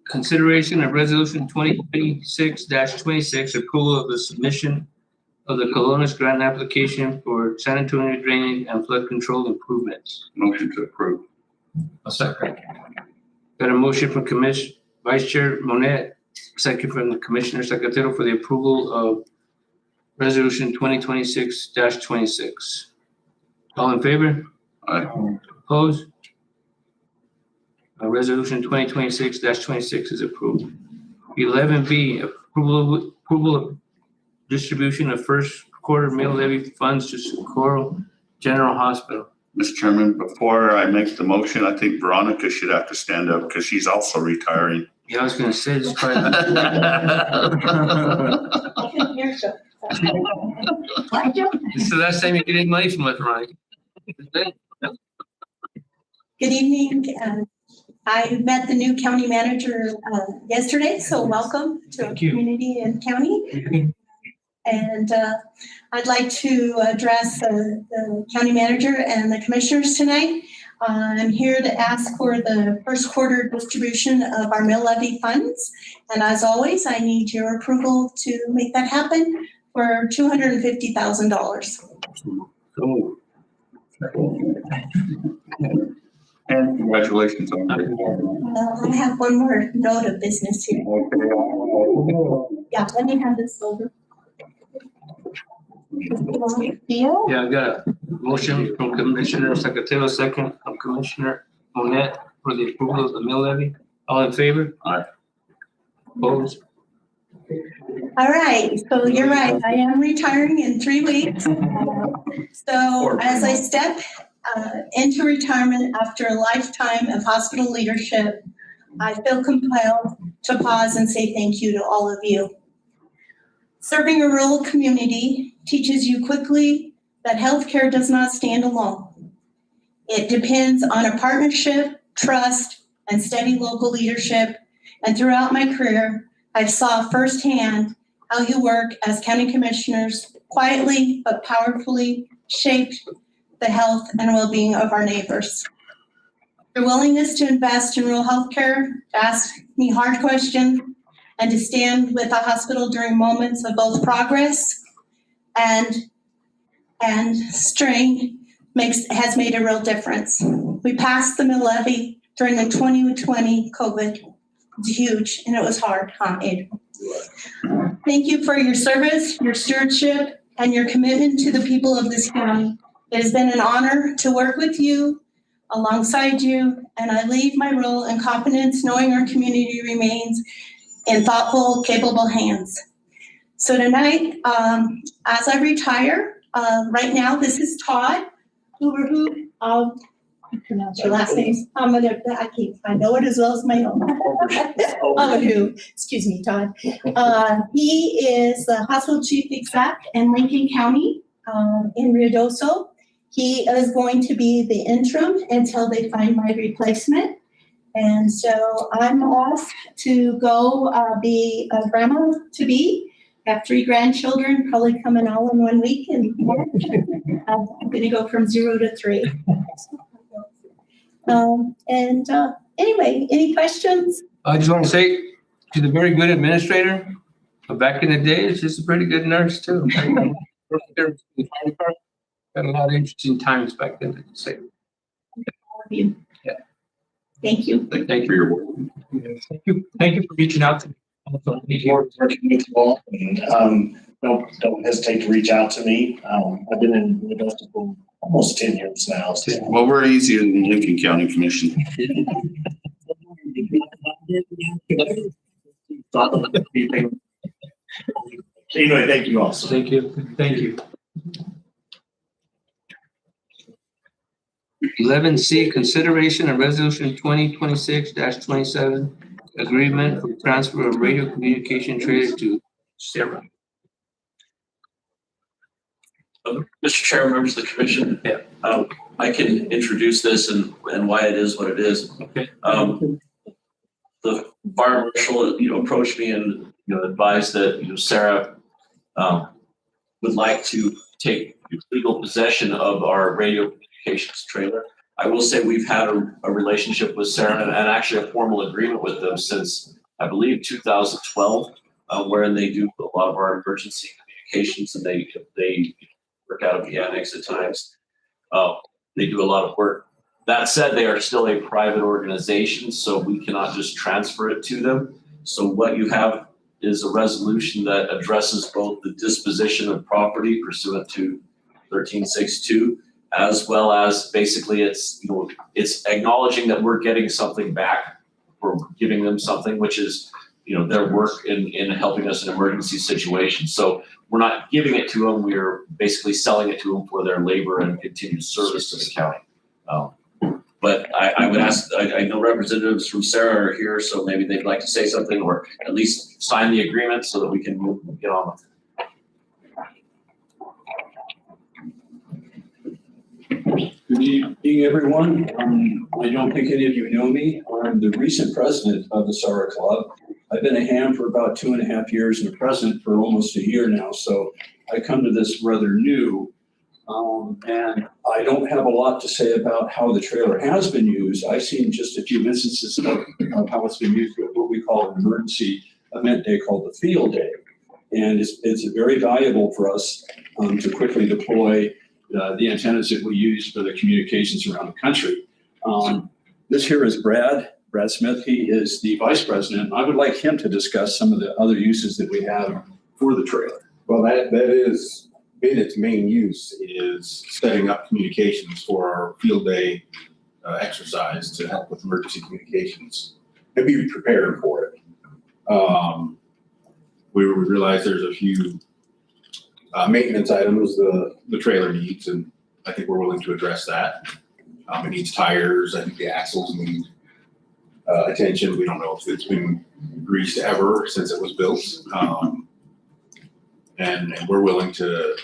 S7: consideration of resolution 2026-26, approval of the submission of the Colonis grant application for San Antonio drainage and flood control improvements.
S2: Motion to approve.
S7: A second. Got a motion from Vice Chair Monet, second from the Commissioner Secretary for the approval of resolution 2026-26. All in favor?
S2: Aye.
S7: Opposed? Resolution 2026-26 is approved. 11B, approval of distribution of first quarter meal levy funds to Socorro General Hospital.
S2: Mr. Chairman, before I make the motion, I think Veronica should have to stand up because she's also retiring.
S7: Yeah, I was gonna say this probably. This is the last time you get any money from us, Veronica.
S18: Good evening. I met the new county manager yesterday, so welcome to our community and county. And I'd like to address the county manager and the commissioners tonight. I'm here to ask for the first quarter distribution of our mill levy funds. And as always, I need your approval to make that happen for $250,000.
S2: And congratulations on that.
S18: I have one more note of business here. Yeah, let me have this over.
S7: Yeah, I got a motion from Commissioner Secretary, second from Commissioner Monet for the approval of the mill levy. All in favor?
S2: Aye.
S7: Opposed?
S18: All right, so you're right. I am retiring in 3 weeks. So as I step into retirement after a lifetime of hospital leadership, I feel compelled to pause and say thank you to all of you. Serving a rural community teaches you quickly that healthcare does not stand alone. It depends on a partnership, trust, and steady local leadership. And throughout my career, I saw firsthand how you work as county commissioners quietly but powerfully shaped the health and well-being of our neighbors. Your willingness to invest in rural healthcare, to ask me hard questions, and to stand with the hospital during moments of both progress and strain has made a real difference. We passed the mill levy during the 2020 COVID. It's huge, and it was hard, huh, Abe? Thank you for your service, your stewardship, and your commitment to the people of this county. It has been an honor to work with you, alongside you, and I leave my role in confidence, knowing our community remains in thoughtful, capable hands. So tonight, as I retire, right now, this is Todd. Pronounce your last name. I know it as well as my own. Excuse me, Todd. He is the hospital chief exec in Lincoln County in Ruidoso. He is going to be the interim until they find my replacement. And so I'm off to go be a grandma to be. I have 3 grandchildren, probably coming all in 1 week. And I'm going to go from 0 to 3. Anyway, any questions?
S7: I just want to say she's a very good administrator, but back in the day, she's a pretty good nurse too. Got a lot of interesting times back then, I'd say.
S18: All of you.
S7: Yeah.
S18: Thank you.
S2: Thank you for your work.
S1: Thank you for reaching out to me.
S15: Working with you all, and don't hesitate to reach out to me. I've been in Ruidoso for almost 10 years now. So.
S2: Well, we're easier than the Lincoln County Commission.
S15: Anyway, thank you also.
S1: Thank you. Thank you.
S7: 11C, consideration of resolution 2026-27, agreement for transfer of radio communication trailer to Sarah.
S9: Mr. Chair, members of the commission.
S7: Yeah.
S9: I can introduce this and why it is what it is.
S7: Okay.
S9: The the fire marshal, approached me and, advised that, Sarah would like to take legal possession of our radio communications trailer. I will say we've had a relationship with Sarah and actually a formal agreement with them since, I believe, 2012, wherein they do a lot of our emergency communications, and they work out of the annex at times. They do a lot of work. That said, they are still a private organization, so we cannot just transfer it to them. So what you have is a resolution that addresses both the disposition of property pursuant to 1362, as well as basically it's acknowledging that we're getting something back. We're giving them something, which is, their work in helping us in emergency situations. So we're not giving it to them, we're basically selling it to them for their labor and continued service to the county. But I would ask, I know representatives from Sarah are here, so maybe they'd like to say something or at least sign the agreement so that we can get on with it.
S19: Good evening, everyone. I don't think any of you know me. I'm the recent president of the Sarah Club. I've been a ham for about 2.5 years and a president for almost a year now, so I come to this rather new. And I don't have a lot to say about how the trailer has been used. I've seen just a few instances of how it's been used with what we call an emergency event day called the field day. And it's very valuable for us to quickly deploy the antennas that we use for the communications around the country. This here is Brad Smith. He is the vice president. I would like him to discuss some of the other uses that we have for the trailer.
S20: Well, that is been its main use is setting up communications for our field day exercise to help with emergency communications and be prepared for it. We realize there's a few maintenance items the trailer needs, and I think we're willing to address that. It needs tires. I think the axles need attention. We don't know if it's been greased ever since it was built. And we're willing to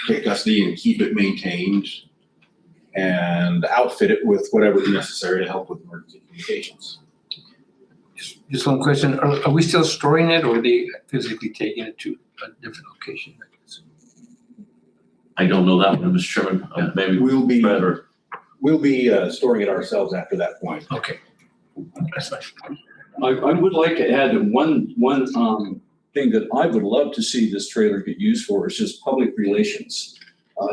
S20: take custody and keep it maintained and outfit it with whatever is necessary to help with emergency communications.
S7: Just one question, are we still storing it or are they physically taking it to a different location?
S9: I don't know that one, Mr. Chairman. Maybe
S20: we'll be
S9: better.
S20: We'll be storing it ourselves after that point.
S7: Okay. That's fine.
S19: I would like to add that one thing that I would love to see this trailer get used for is just public relations,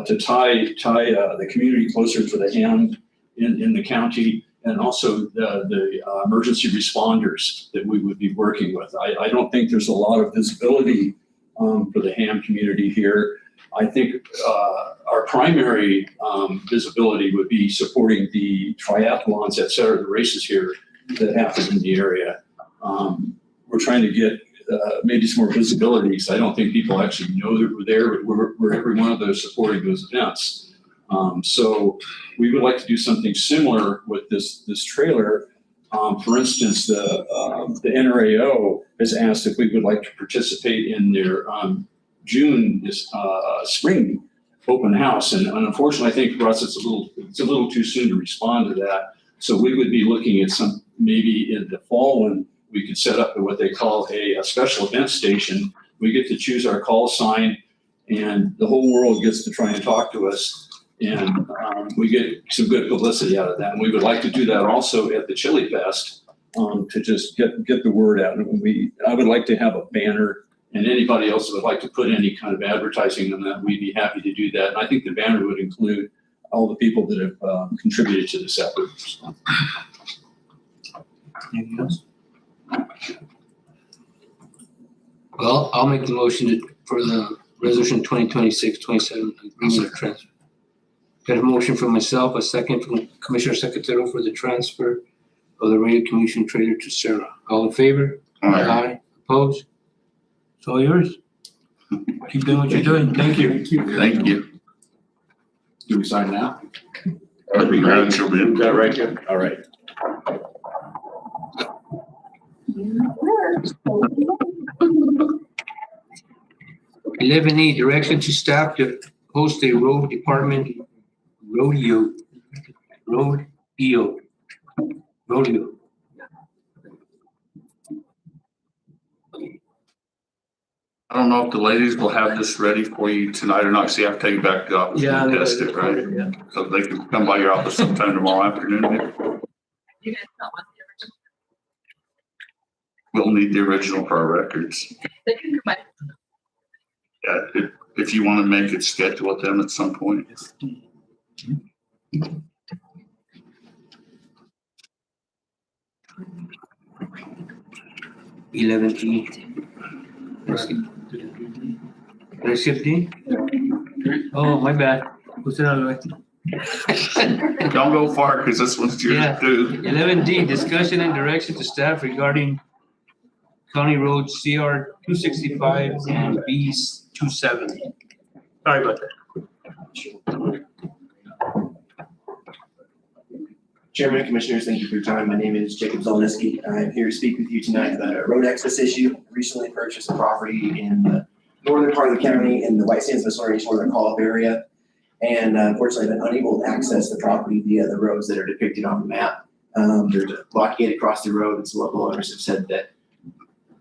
S19: to tie the community closer to the ham in the county, and also the emergency responders that we would be working with. I don't think there's a lot of visibility for the ham community here. I think our primary visibility would be supporting the triathlons, et cetera, the races here that happen in the area. We're trying to get maybe some more visibility, because I don't think people actually know that we're there. We're every one of those supporting those events. So we would like to do something similar with this trailer. For instance, the NRAO has asked if we would like to participate in their June spring open house, and unfortunately, I think for us it's a little too soon to respond to that. So we would be looking at some maybe in the fall when we could set up what they call a special event station. We get to choose our call sign, and the whole world gets to try and talk to us, and we get some good publicity out of that. And we would like to do that also at the Chili Fest to just get the word out. And I would like to have a banner, and anybody else that would like to put any kind of advertising on that, we'd be happy to do that. And I think the banner would include all the people that have contributed to this effort.
S7: Anything else? Well, I'll make the motion for the resolution 2026-27 agreement of transfer. Got a motion from myself, a second from Commissioner Secretary for the transfer of the radio communication trailer to Sarah. All in favor? Aye. Opposed? It's all yours. Keep doing what you're doing. Thank you.
S2: Thank you.
S20: Do we sign now?
S2: That'd be great. She'll be in.
S20: Is that right here? All right.
S7: Eleven E, direction to staff to host a road department rodeo
S2: I don't know if the ladies will have this ready for you tonight or not, because you have to take it back to the office
S7: Yeah,
S2: and
S7: they
S2: test it, right?
S7: yeah.
S2: So they can come by your office sometime tomorrow afternoon.
S10: You guys don't want the original?
S2: We'll need the original for our records.
S10: They can come by.
S2: Yeah, if you want to make it, schedule with them at some point.
S7: 11E. Did I skip D? Oh, my bad. Who's it out of the way?
S2: Don't go far, because this one's yours
S7: Yeah.
S2: too.
S7: 11D, discussion and direction to staff regarding County Road CR 265 and B 270. Sorry about that.
S21: Chairman, Commissioners, thank you for your time. My name is Jacob Zolniski. I'm here to speak with you tonight about a road access issue. I recently purchased a property in the northern part of the county in the White Sands, Missouri, northern call-up area. And unfortunately, I've been unable to access the property via the roads that are depicted on the map. There's a blockade across the road, and some local owners have said that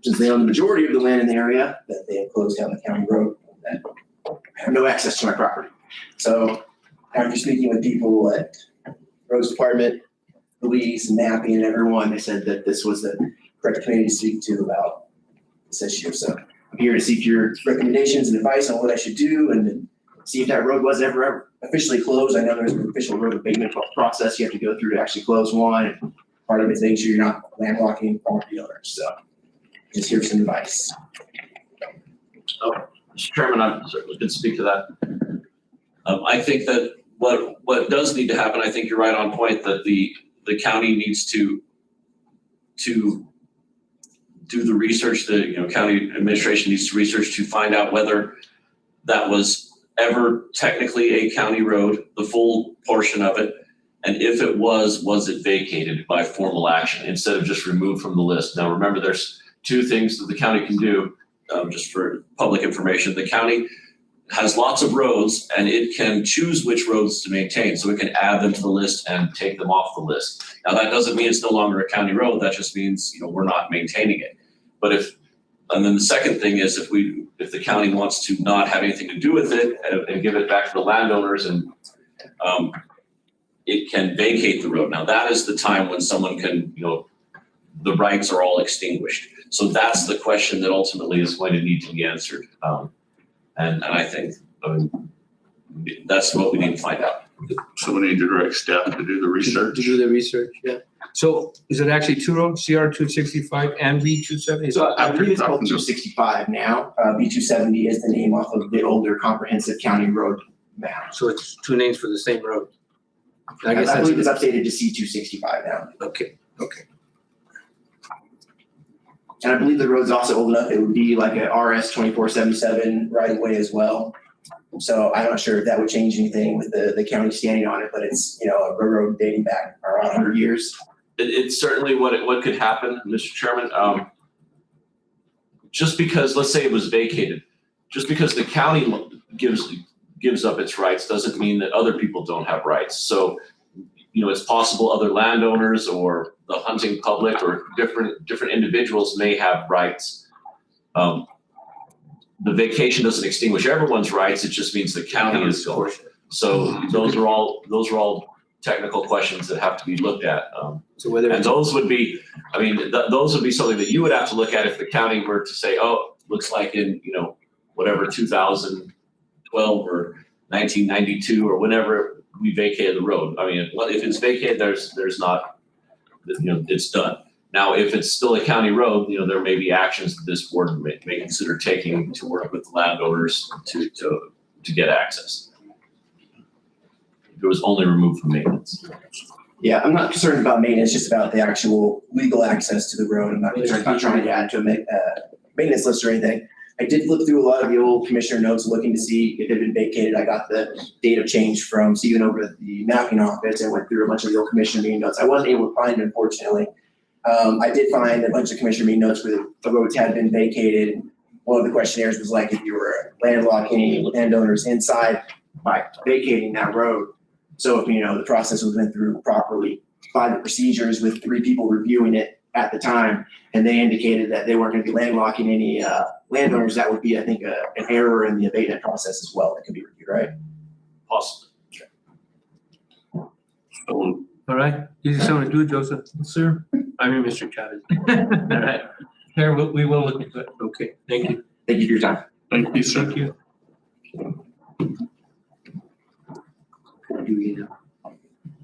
S21: since they own the majority of the land in the area, that they have closed down the county road and have no access to my property. So after speaking with people at Roads Department, police, and mapping, and everyone, they said that this was the correct committee to speak to about this issue. So I'm here to seek your recommendations and advice on what I should do and see if that road was ever officially closed. I know there's an official road abatement process you have to go through to actually close one. And part of it is making sure you're not landlocking property owners. So just hear some advice.
S9: Oh, Mr. Chairman, I'm certainly good to speak to that. I think that what does need to happen, I think you're right on point, that the county needs to do the research, the county administration needs to research to find out whether that was ever technically a county road, the full portion of it, and if it was it vacated by formal action instead of just removed from the list. Now remember, there's two things that the county can do, just for public information. The county has lots of roads and it can choose which roads to maintain. So it can add them to the list and take them off the list. Now that doesn't mean it's no longer a county road. That just means, we're not maintaining it. But and then the second thing is if the county wants to not have anything to do with it and give it back to the landowners, and it can vacate the road. Now that is the time when someone can, the rights are all extinguished. So that's the question that ultimately is going to need to be answered. And I think that's what we need to find out.
S2: So we need to direct staff to do the research.
S7: To do the research, yeah. So is it actually two roads, CR 265 and B 270?
S21: So I believe it's called 265 now. B270 is the name off of the older comprehensive county road map.
S7: So it's two names for the same road.
S21: I believe it's updated to C265 now.
S7: Okay.
S21: And I believe the road's also old enough, it would be like a RS 2477 right of way as well. So I'm not sure if that would change anything with the county standing on it, but it's, a road dating back around 100 years.
S9: It's certainly what could happen, Mr. Chairman. Just because, let's say it was vacated, just because the county gives up its rights doesn't mean that other people don't have rights. So, it's possible other landowners or the hunting public or different individuals may have rights. The vacation doesn't extinguish everyone's rights. It just means the county is gone. So those are all technical questions that have to be looked at. And those would be, those would be something that you would have to look at if the county were to say, oh, looks like in, whatever 2012 or 1992 or whenever we vacated the road. If it's vacated, there's not, it's done. Now, if it's still a county road, there may be actions that this board may consider taking to work with the landowners to get access. It was only removed from maintenance.
S21: Yeah, I'm not concerned about maintenance, just about the actual legal access to the road. I'm not trying to add to a maintenance list or anything. I did look through a lot of the old commissioner notes looking to see if it had been vacated. I got the date of change from Stephen over at the mapping office. I went through a bunch of the old commissioner meeting notes. I wasn't able to find it, unfortunately. I did find a bunch of commissioner meeting notes where the roads had been vacated. One of the questionnaires was like if you were landlocking landowners inside by vacating that road. So if the process was went through properly by the procedures with 3 people reviewing it at the time, and they indicated that they weren't gonna be landlocking any, landowners. That would be, I think, an error in the abatement process as well that could be reviewed, right?
S9: Possibly.
S7: All right, you just want to do it, Joseph?
S1: Sir.
S7: I'm here, Mr. Chavez. All right. Here, we will look into it. Okay, thank you.
S21: Thank you for your time.
S2: Thank you, sir.
S7: Thank you.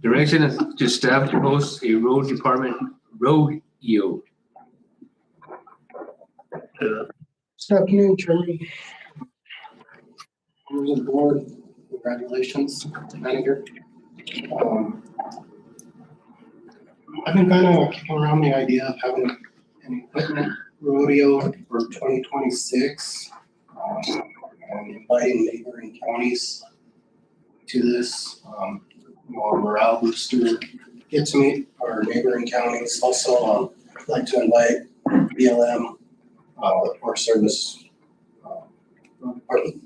S7: Direction is to staff to host a road department rodeo.
S6: Good afternoon, Chairman. Members of the board, congratulations, manager. I've been kind of kicking around the idea of having an equipment rodeo for 2026, and inviting neighboring counties to this. A morale booster, get to meet our neighboring counties. Also, I'd like to invite BLM, the Forest Service department.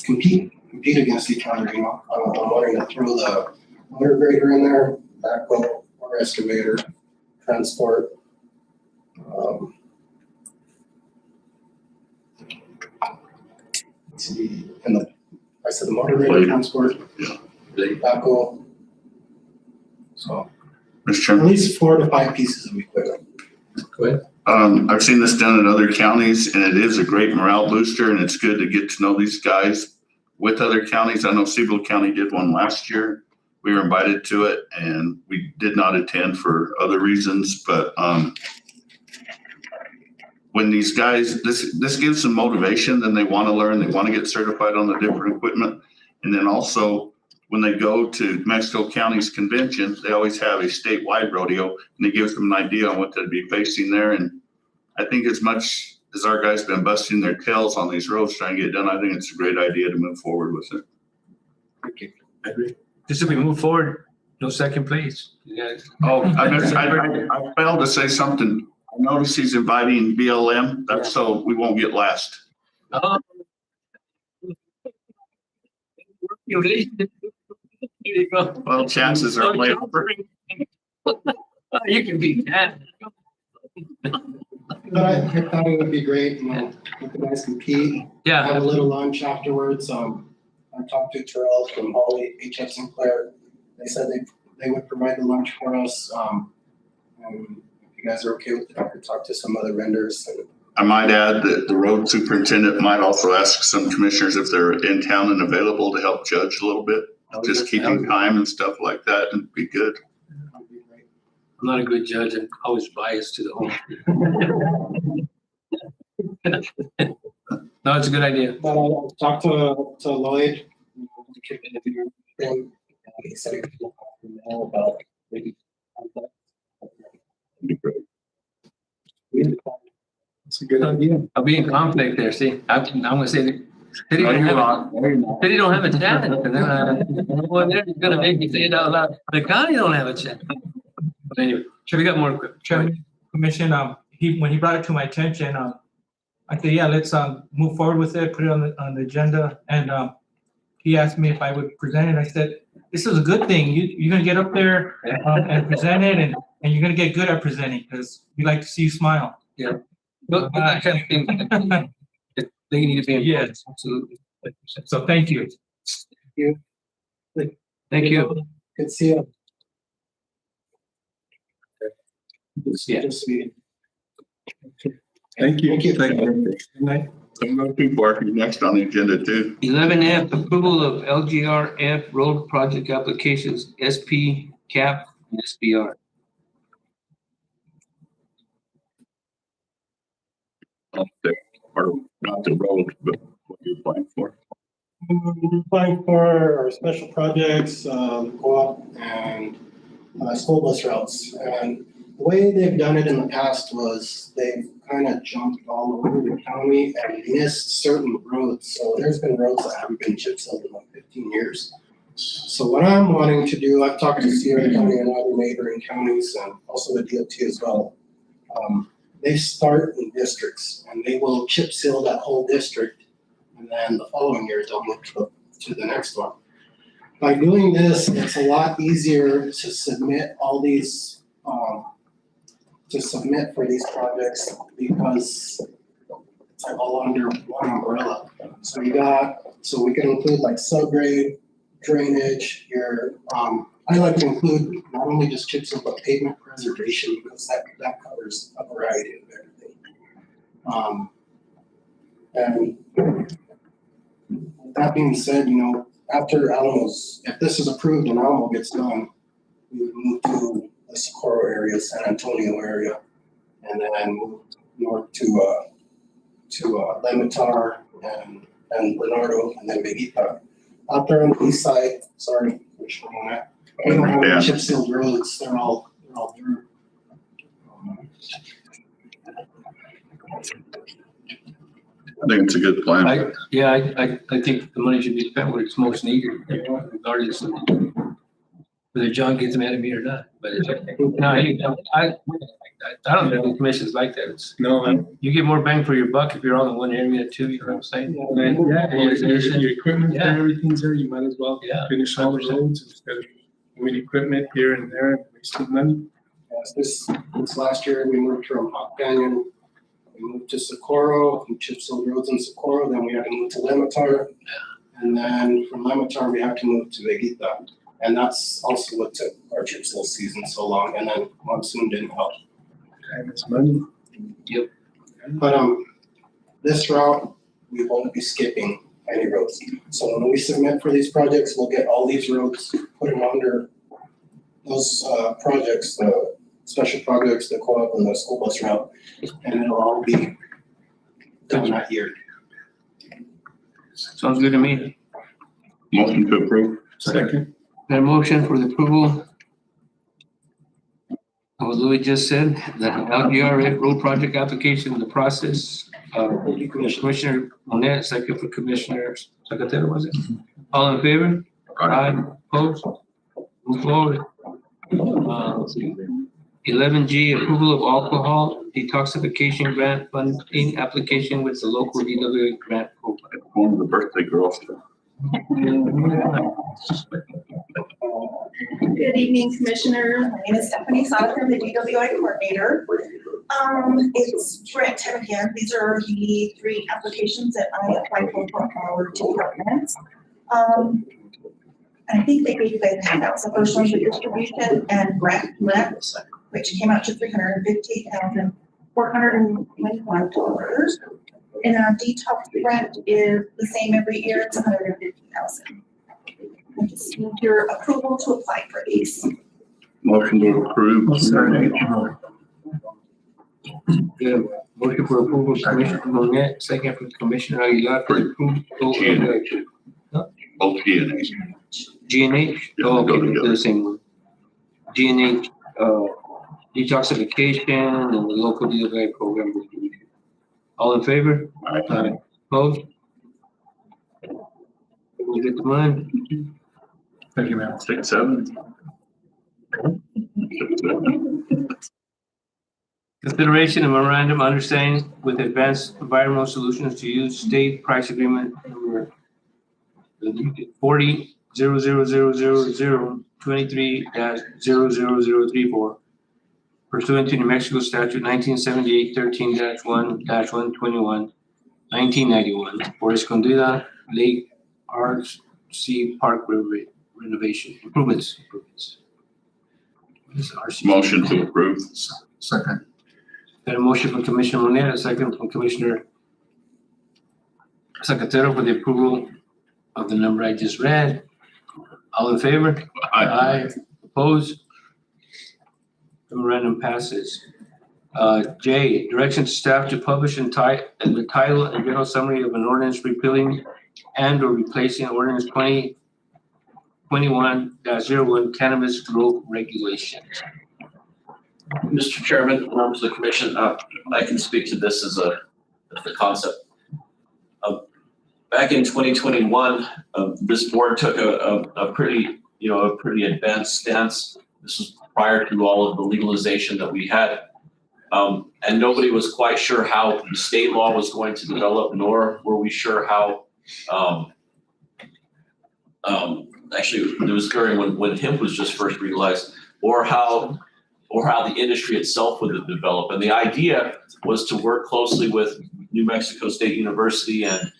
S6: Compete against each other, you know. I'm wanting to throw the motor grader in there, backhoe or excavator, transport. Let's see, and I said the motor grader, transport, backhoe. So,
S2: Mr. Chairman.
S6: at least 4 to 5 pieces of equipment.
S7: Go ahead.
S2: I've seen this done in other counties, and it is a great morale booster, and it's good to get to know these guys with other counties. I know Siebel County did one last year. We were invited to it, and we did not attend for other reasons, but when these guys, this gives them motivation, then they want to learn, they want to get certified on the different equipment. And then also, when they go to Mexico County's convention, they always have a statewide rodeo, and it gives them an idea on what they'd be facing there. And I think as much as our guys been busting their tails on these roads trying to get done, I think it's a great idea to move forward with it.
S7: Thank you. I agree. Just if we move forward, no second place. You guys.
S2: Oh, I failed to say something. I noticed he's inviting BLM. That's so we won't get last.
S7: Oh. There you go.
S2: Well, chances are later.
S7: You can beat that.
S6: But I thought it would be great, you know, you guys compete.
S7: Yeah.
S6: Have a little lunch afterwards. I talked to Terrell from Holly, HF Sinclair. They said they would provide the lunch for us. And if you guys are okay with it, I could talk to some other vendors.
S2: I might add that the road superintendent might also ask some commissioners if they're in town and available to help judge a little bit. Just keeping time and stuff like that and be good.
S7: I'm not a good judge. I'm always biased to the home. No, it's a good idea.
S6: But I talked to Lloyd. He said he could know about maybe.
S8: It's a good idea.
S7: I'll be in conflict there. See, I'm gonna say the city don't have a chance, and then well, they're gonna make me say it out loud. The county don't have a chance. But anyway, we got more equipment.
S1: Chairman, Commission, when he brought it to my attention, I said, yeah, let's move forward with it, put it on the agenda, and he asked me if I would present it. I said, this is a good thing. You're gonna get up there and present it, and you're gonna get good at presenting because we like to see you smile.
S7: Yeah. But that kind of thing, they need to be involved. Yes, absolutely.
S1: So thank you.
S7: Thank you.
S6: Good to see you.
S7: Yeah.
S2: Thank you. Thank you. Good night. Don't go too far. You're next on the agenda too.
S7: 11F, approval of LGRF road project applications, SP, CAP, and SBR.
S2: Or not the road, but what you're applying for.
S6: We're applying for our special projects, co-op and school bus routes. And the way they've done it in the past was they've kind of jumped all over the county and missed certain roads. So there's been roads that haven't been chip sealed in like 15 years. So what I'm wanting to do, I've talked to Sierra County and other neighboring counties and also the DOT as well. They start in districts and they will chip seal that whole district. And then the following year, they'll move to the next one. by doing this, it's a lot easier to submit all these, to submit for these projects because it's like all under one umbrella. So we can include like subgrade, drainage, I like to include not only just chip seal, but pavement preservation because that covers a variety of everything. And with that being said, after Alamo's, if this is approved and Alamo gets done, we would move to the Socorro area, San Antonio area, and then move north to Lemitar and Bernardo, and then Veguita. Out there on the east side, sorry, we're showing that. We don't have any chip sealed roads, they're all dirt.
S2: I think it's a good plan.
S7: I think the money should be spent where it's most needed, regardless of whether John gets mad at me or not. But I don't think the commission's like that. You get more bang for your buck if you're all in one area too, you know what I'm saying?
S8: Your equipment and everything's there, you might as well finish all the roads instead of moving equipment here and there and wasting money.
S6: Yes, this last year we moved from Hot Canyon, we moved to Socorro, from chip sealed roads in Socorro, then we had to move to Lemitar. And then from Lemitar, we had to move to Veguita. And that's also what took our chip seal season so long. And then monsoon didn't help.
S8: Time is money.
S7: Yep.
S6: But this route, we won't be skipping any roads. So when we submit for these projects, we'll get all these roads, put them under those projects, the special projects, the co-op and the school bus route, and it'll all be done that year.
S7: Sounds good to me.
S2: Motion to approve.
S8: Second.
S7: Got a motion for the approval of what Louis just said, the LGR road project application in the process. Commissioner Monet, second for Commissioner Secretary, was it? All in favor? Aye. Opposed? Move forward. 11G, approval of alcohol detoxification grant funding application with the local DWA grant program.
S2: One of the birthday girls.
S11: Good evening, Commissioner. My name is Stephanie Sauter, I'm the DWI coordinator. It's grant time again. These are the 3 applications that I applied for our departments. I think they gave you guys handouts. The first one's the distribution and grant lift, which came out to $350,421. And our detox grant is the same every year. It's $150,000. I just need your approval to apply for these.
S2: Motion to approve.
S7: Good. Motion for approval, Commissioner Monet, second for Commissioner Aguilar for approval.
S2: Both G and H.
S7: G and H?
S2: Yeah,
S7: Oh,
S2: go
S7: okay,
S2: together.
S7: they're the same one. G and H, detoxification and the local DWI program. All in favor?
S2: Aye.
S7: Opposed? We'll get the money.
S8: Thank you, ma'am.
S2: 6, 7.
S7: Consideration of memorandum of understanding with Advanced Environmental Solutions to use state price agreement number 40-0000023-00034 pursuant to New Mexico Statute 1978 13-1-121 1991 for Escondida Lake RC Park renovation improvements. What is RC?
S2: Motion to approve.
S4: Second.
S7: Got a motion from Commissioner Monet, a second from Commissioner Secretary for the approval of the number I just read. All in favor? Aye. Opposed? Memorandum passes. J, direction to staff to publish the title and general summary of an ordinance repealing and or replacing ordinance 2021-01 cannabis growth regulations.
S9: Mr. Chairman, members of the commission, I can speak to this as the concept. Back in 2021, this board took a pretty advanced stance. This was prior to all of the legalization that we had. And nobody was quite sure how the state law was going to develop, nor were we sure how actually, it was during when hemp was just first legalized, or how the industry itself would develop. And the idea was to work closely with New Mexico State University and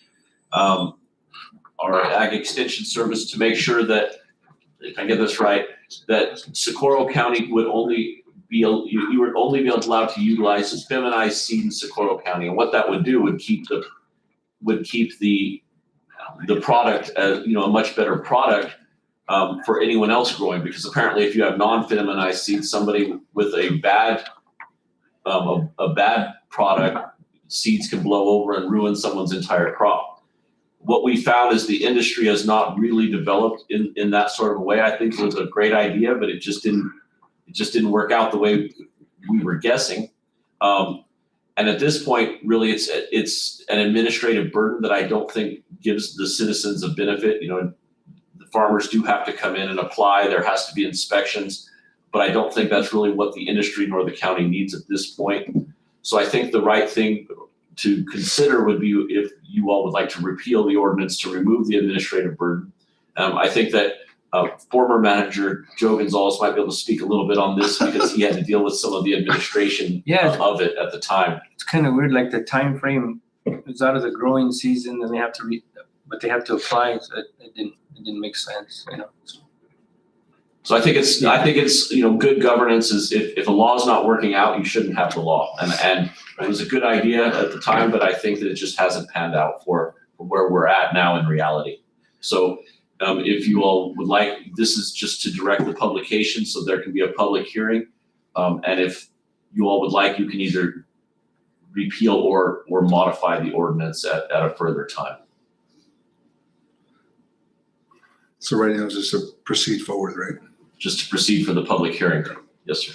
S9: our Ag Extension Service to make sure that, if I get this right, that Socorro County would only be, you would only be allowed to utilize this feminized seed in Socorro County. And what that would do would keep the product as, a much better product for anyone else growing, because apparently if you have non-feminized seeds, somebody with a bad product, seeds can blow over and ruin someone's entire crop. What we found is the industry has not really developed in that sort of a way. I think it was a great idea, but it just didn't work out the way we were guessing. And at this point, really, it's an administrative burden that I don't think gives the citizens a benefit. The farmers do have to come in and apply. There has to be inspections, but I don't think that's really what the industry nor the county needs at this point. So I think the right thing to consider would be if you all would like to repeal the ordinance to remove the administrative burden. I think that former manager Joe Gonzalez might be able to speak a little bit on this because he had to deal with some of the administration of it at the time.
S7: It's kind of weird, like the time frame is out of the growing season, and they have to but they have to apply. So it didn't make sense,
S9: So I think it's good governance is if a law is not working out, you shouldn't have the law. And it was a good idea at the time, but I think that it just hasn't panned out for where we're at now in reality. So if you all would like, this is just to direct the publication so there can be a public hearing. And if you all would like, you can either repeal or modify the ordinance at a further time.
S4: So right now, it's just to proceed forward, right?
S9: Just to proceed for the public hearing. Yes, sir.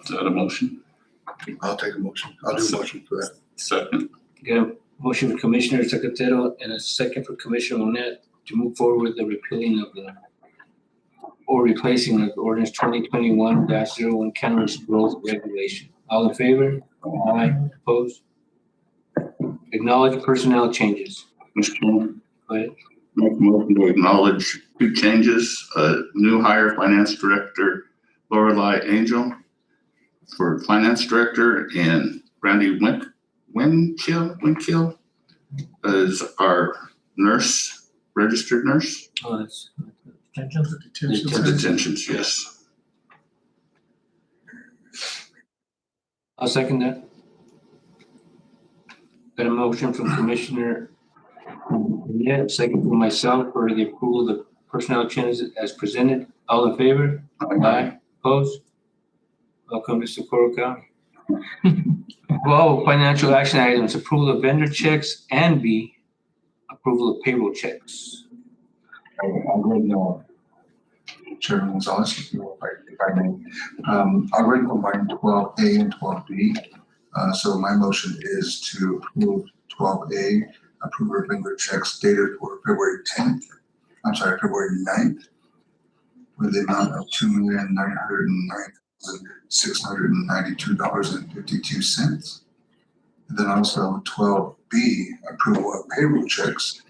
S2: Is that a motion?
S4: I'll take a motion. I'll do a motion for that.
S2: Second.
S7: Get a motion for Commissioner Secretero and a second for Commissioner Onet to move forward with the repealing of or replacing of ordinance 2021-01 cannabis growth regulation. All in favor? Aye. Opposed? Acknowledge personnel changes.
S2: Mr. Chairman.
S7: Go ahead.
S2: Make a motion to acknowledge 2 changes. New hire finance director Lorelei Angel for finance director, and Brandy Winkill as our nurse, registered nurse.
S7: Oh, that's
S2: Detentions, yes.
S7: I'll second that. Got a motion from Commissioner second from myself for the approval of the personnel changes as presented. All in favor? Aye. Opposed? Welcome to Socorro County. Well, financial action items, approval of vendor checks, and B, approval of payroll checks.
S4: I'll go no. Chairman Gonzalez, if I may. I'll go ahead and combine 12A and 12B. So my motion is to approve 12A, approve of vendor checks dated for February 9th, with the amount of $2,909,692.52. And then also 12B, approval of payroll checks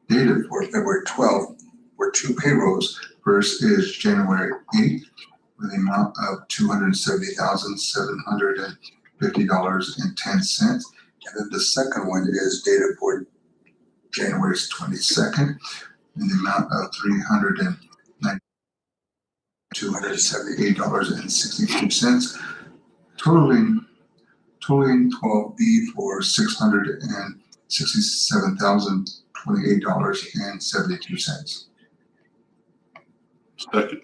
S4: dated for February 12th, for 2 payrolls. First is January 8th, with the amount of $270,750.10. And then the second one is dated for January 22nd, in the amount of $278.62, totaling 12B for $667,028.72.
S2: Second.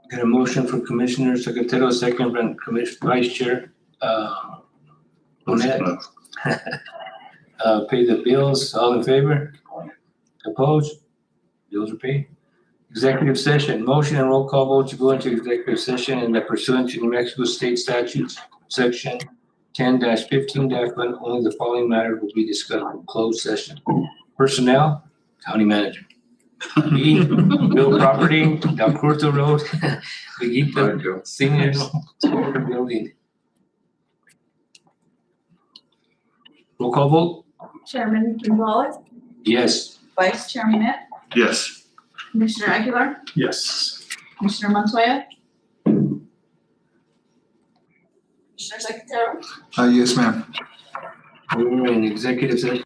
S7: Got a motion from Commissioner Secretero, second from Commissioner Vice Chair Onet. Pay the bills. All in favor? Opposed? Bills are paid. Executive session, motion and roll call vote to go into executive session and that pursuant to New Mexico State Statutes, section 10-15-1, only the following matter will be discussed in closed session. Personnel, county manager. B, real property, Del Curto Road, Viguita Senior Building. Roll call vote?
S10: Chairman Gonzalez,
S7: Yes.
S10: Vice Chairman Net,
S2: Yes.
S10: Commissioner Aguilar,
S8: Yes.
S10: Commissioner Montoya. Commissioner Secretary.
S4: Yes, ma'am.
S7: We're in executive session.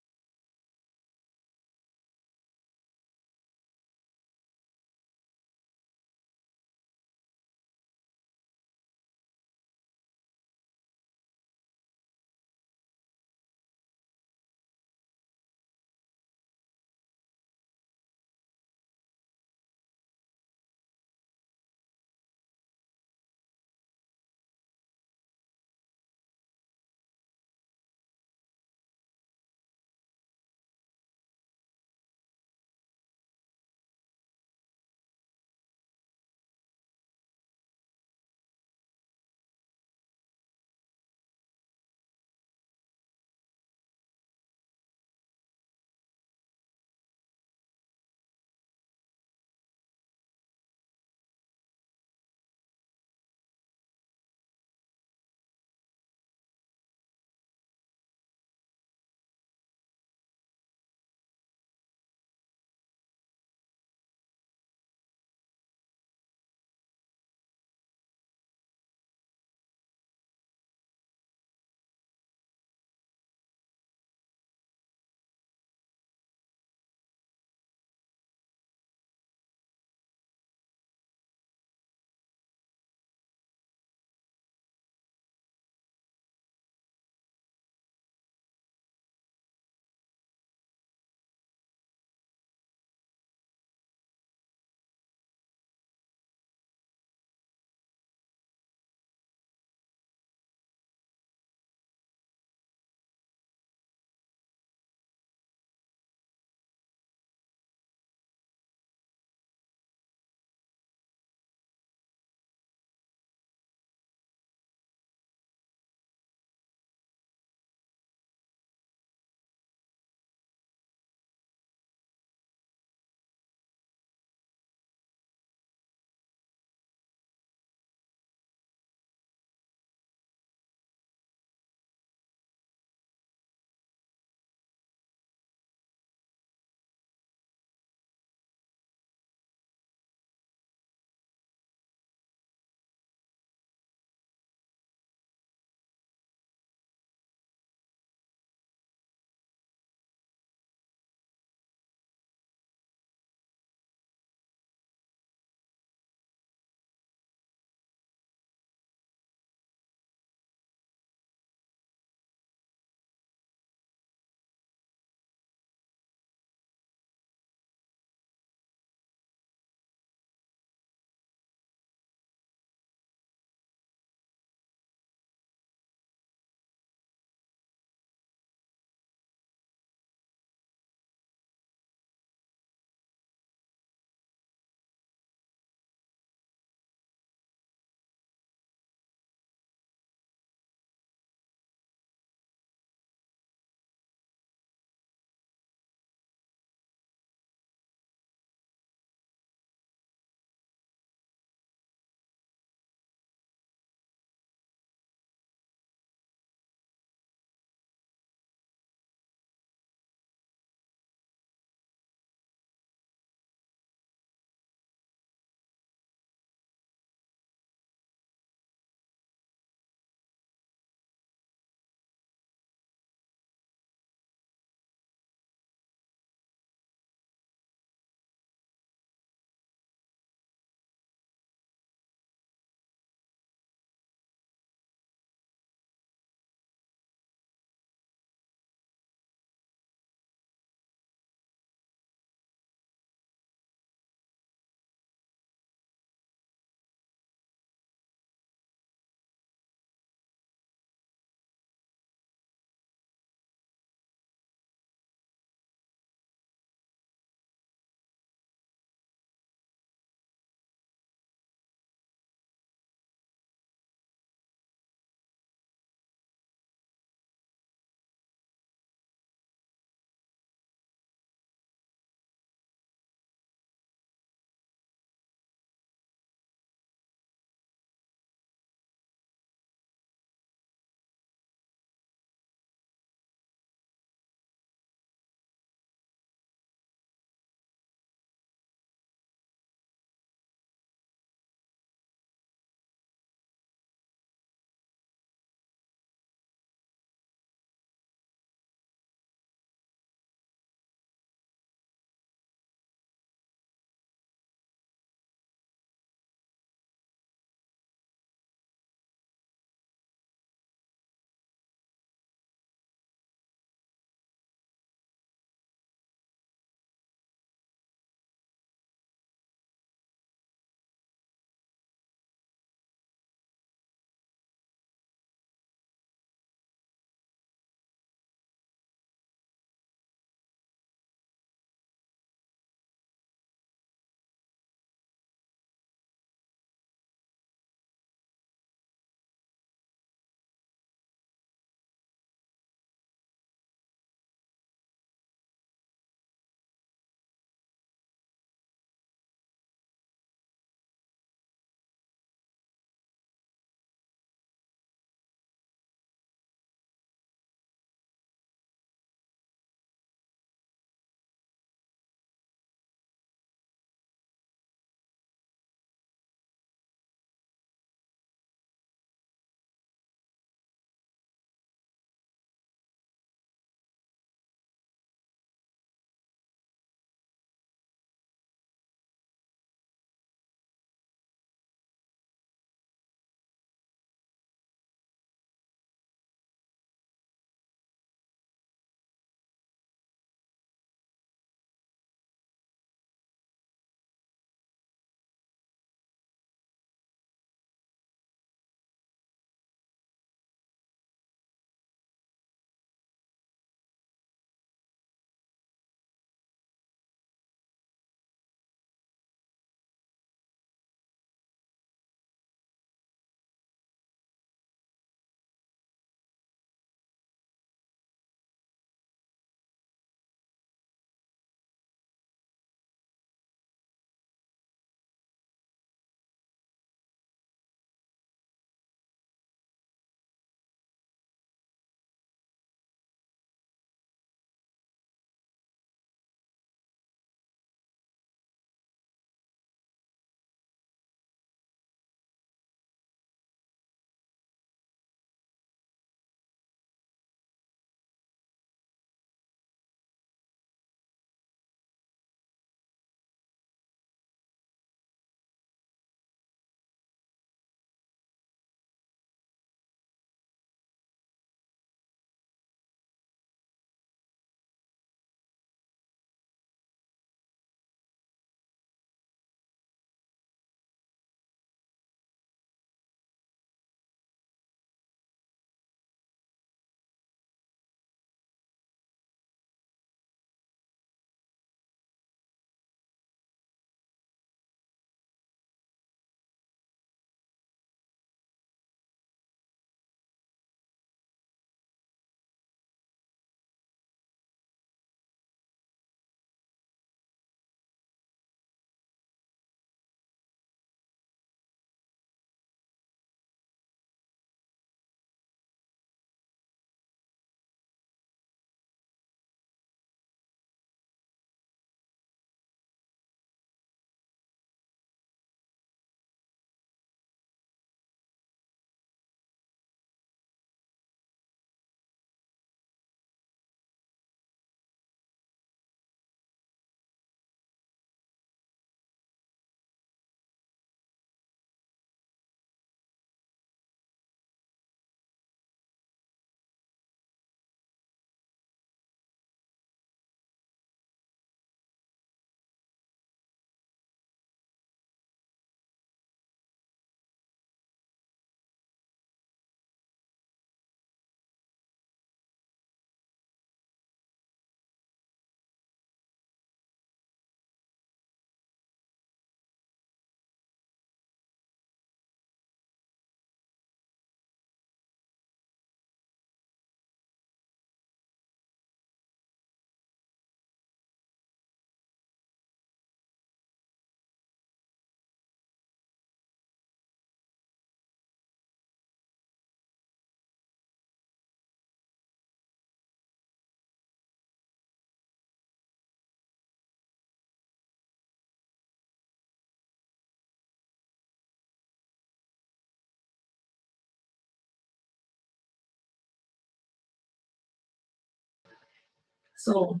S17: So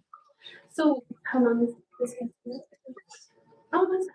S14: How long is this? Oh, that's.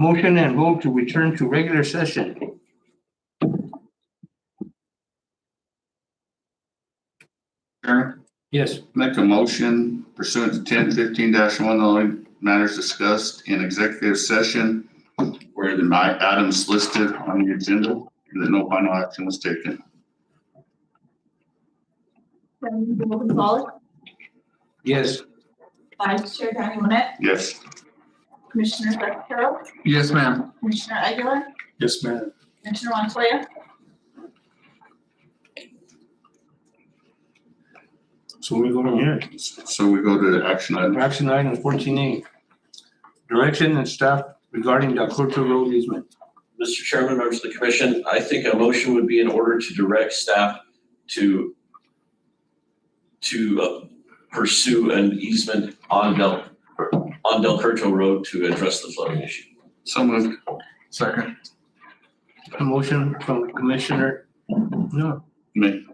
S7: Motion and vote to return to regular session.
S2: Chairman,
S7: Yes.
S2: make a motion pursuant to 10:15-1, the only matters discussed in executive session where the items listed on the agenda, and that no final action was taken.
S10: Chairman Gonzalez,
S7: Yes.
S10: Vice Chair Danny Monette,
S2: Yes.
S10: Commissioner Secretarial,
S8: Yes, ma'am.
S10: Commissioner Aguilar,
S8: Yes, ma'am.
S10: Commissioner Montoya.
S7: So we go from here.
S2: So we go to action item.
S7: Action item 14A. Direction and staff regarding the Cultural Road easement.
S9: Mr. Chairman, members of the commission, I think a motion would be in order to direct staff to pursue an easement on Del Curto Road to address the flooding issue.
S2: So moved.
S8: Second.
S7: A motion from Commissioner, no,
S2: Me.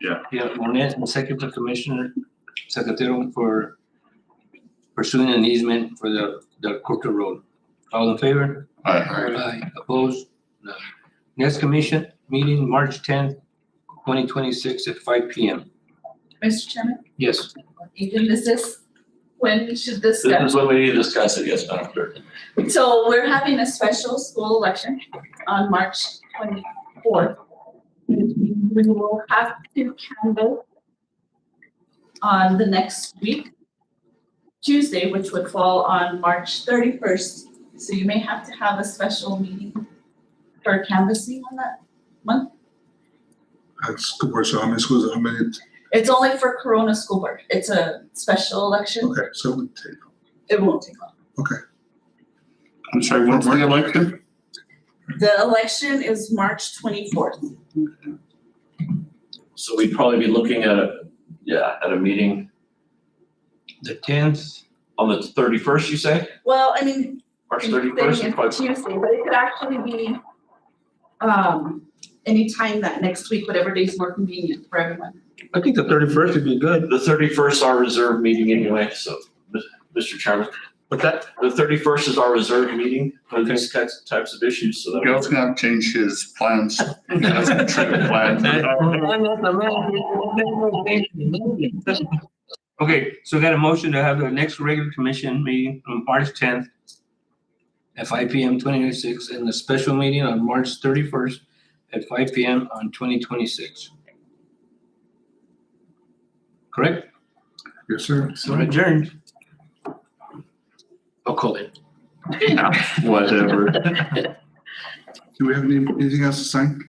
S7: yeah, Monette, and second from Commissioner Secretarial for pursuing an easement for the Curto Road. All in favor?
S2: Aye.
S7: Aye. Opposed? No. Next commission meeting, March 10th, 2026 at 5 p.m.
S10: Mr. Chairman,
S7: Yes.
S10: even this is when we should
S9: This
S10: discuss.
S9: is when we need to discuss it, yes, Madam Clerk.
S10: So we're having a special school election on March 24th. We will have to canvass on the next week, Tuesday, which would fall on March 31st. So you may have to have a special meeting for canvassing on that month.
S4: That's school board, so how many schools, how many?
S10: It's only for Corona School Board. It's a special election.
S4: Okay, so we take.
S10: It won't take long.
S4: Okay.
S2: I'm sorry, when's the election?
S10: The election is March 24th.
S9: So we'd probably be looking at a meeting
S7: The 10th.
S9: on the 31st, you say?
S10: Well, I mean,
S9: March
S10: I'm
S9: 31st?
S10: saying it's Tuesday, but it could actually be anytime that next week, whatever day is more convenient for everyone.
S7: I think the 31st would be good.
S9: The 31st is our reserve meeting anyway, so, Mr. Chairman.
S7: But that,
S9: The 31st is our reserve meeting for these types of issues, so that.
S2: Gail's gonna have to change his plans. He has a trip plan.
S7: Okay, so we got a motion to have the next regular commission meeting on March 10th at 5 p.m. 2026 and the special meeting on March 31st at 5 p.m. on 2026. Correct?
S4: Yes, sir.
S7: So adjourned. I'll call it.
S2: Whatever.
S4: Do we have anything else to sign?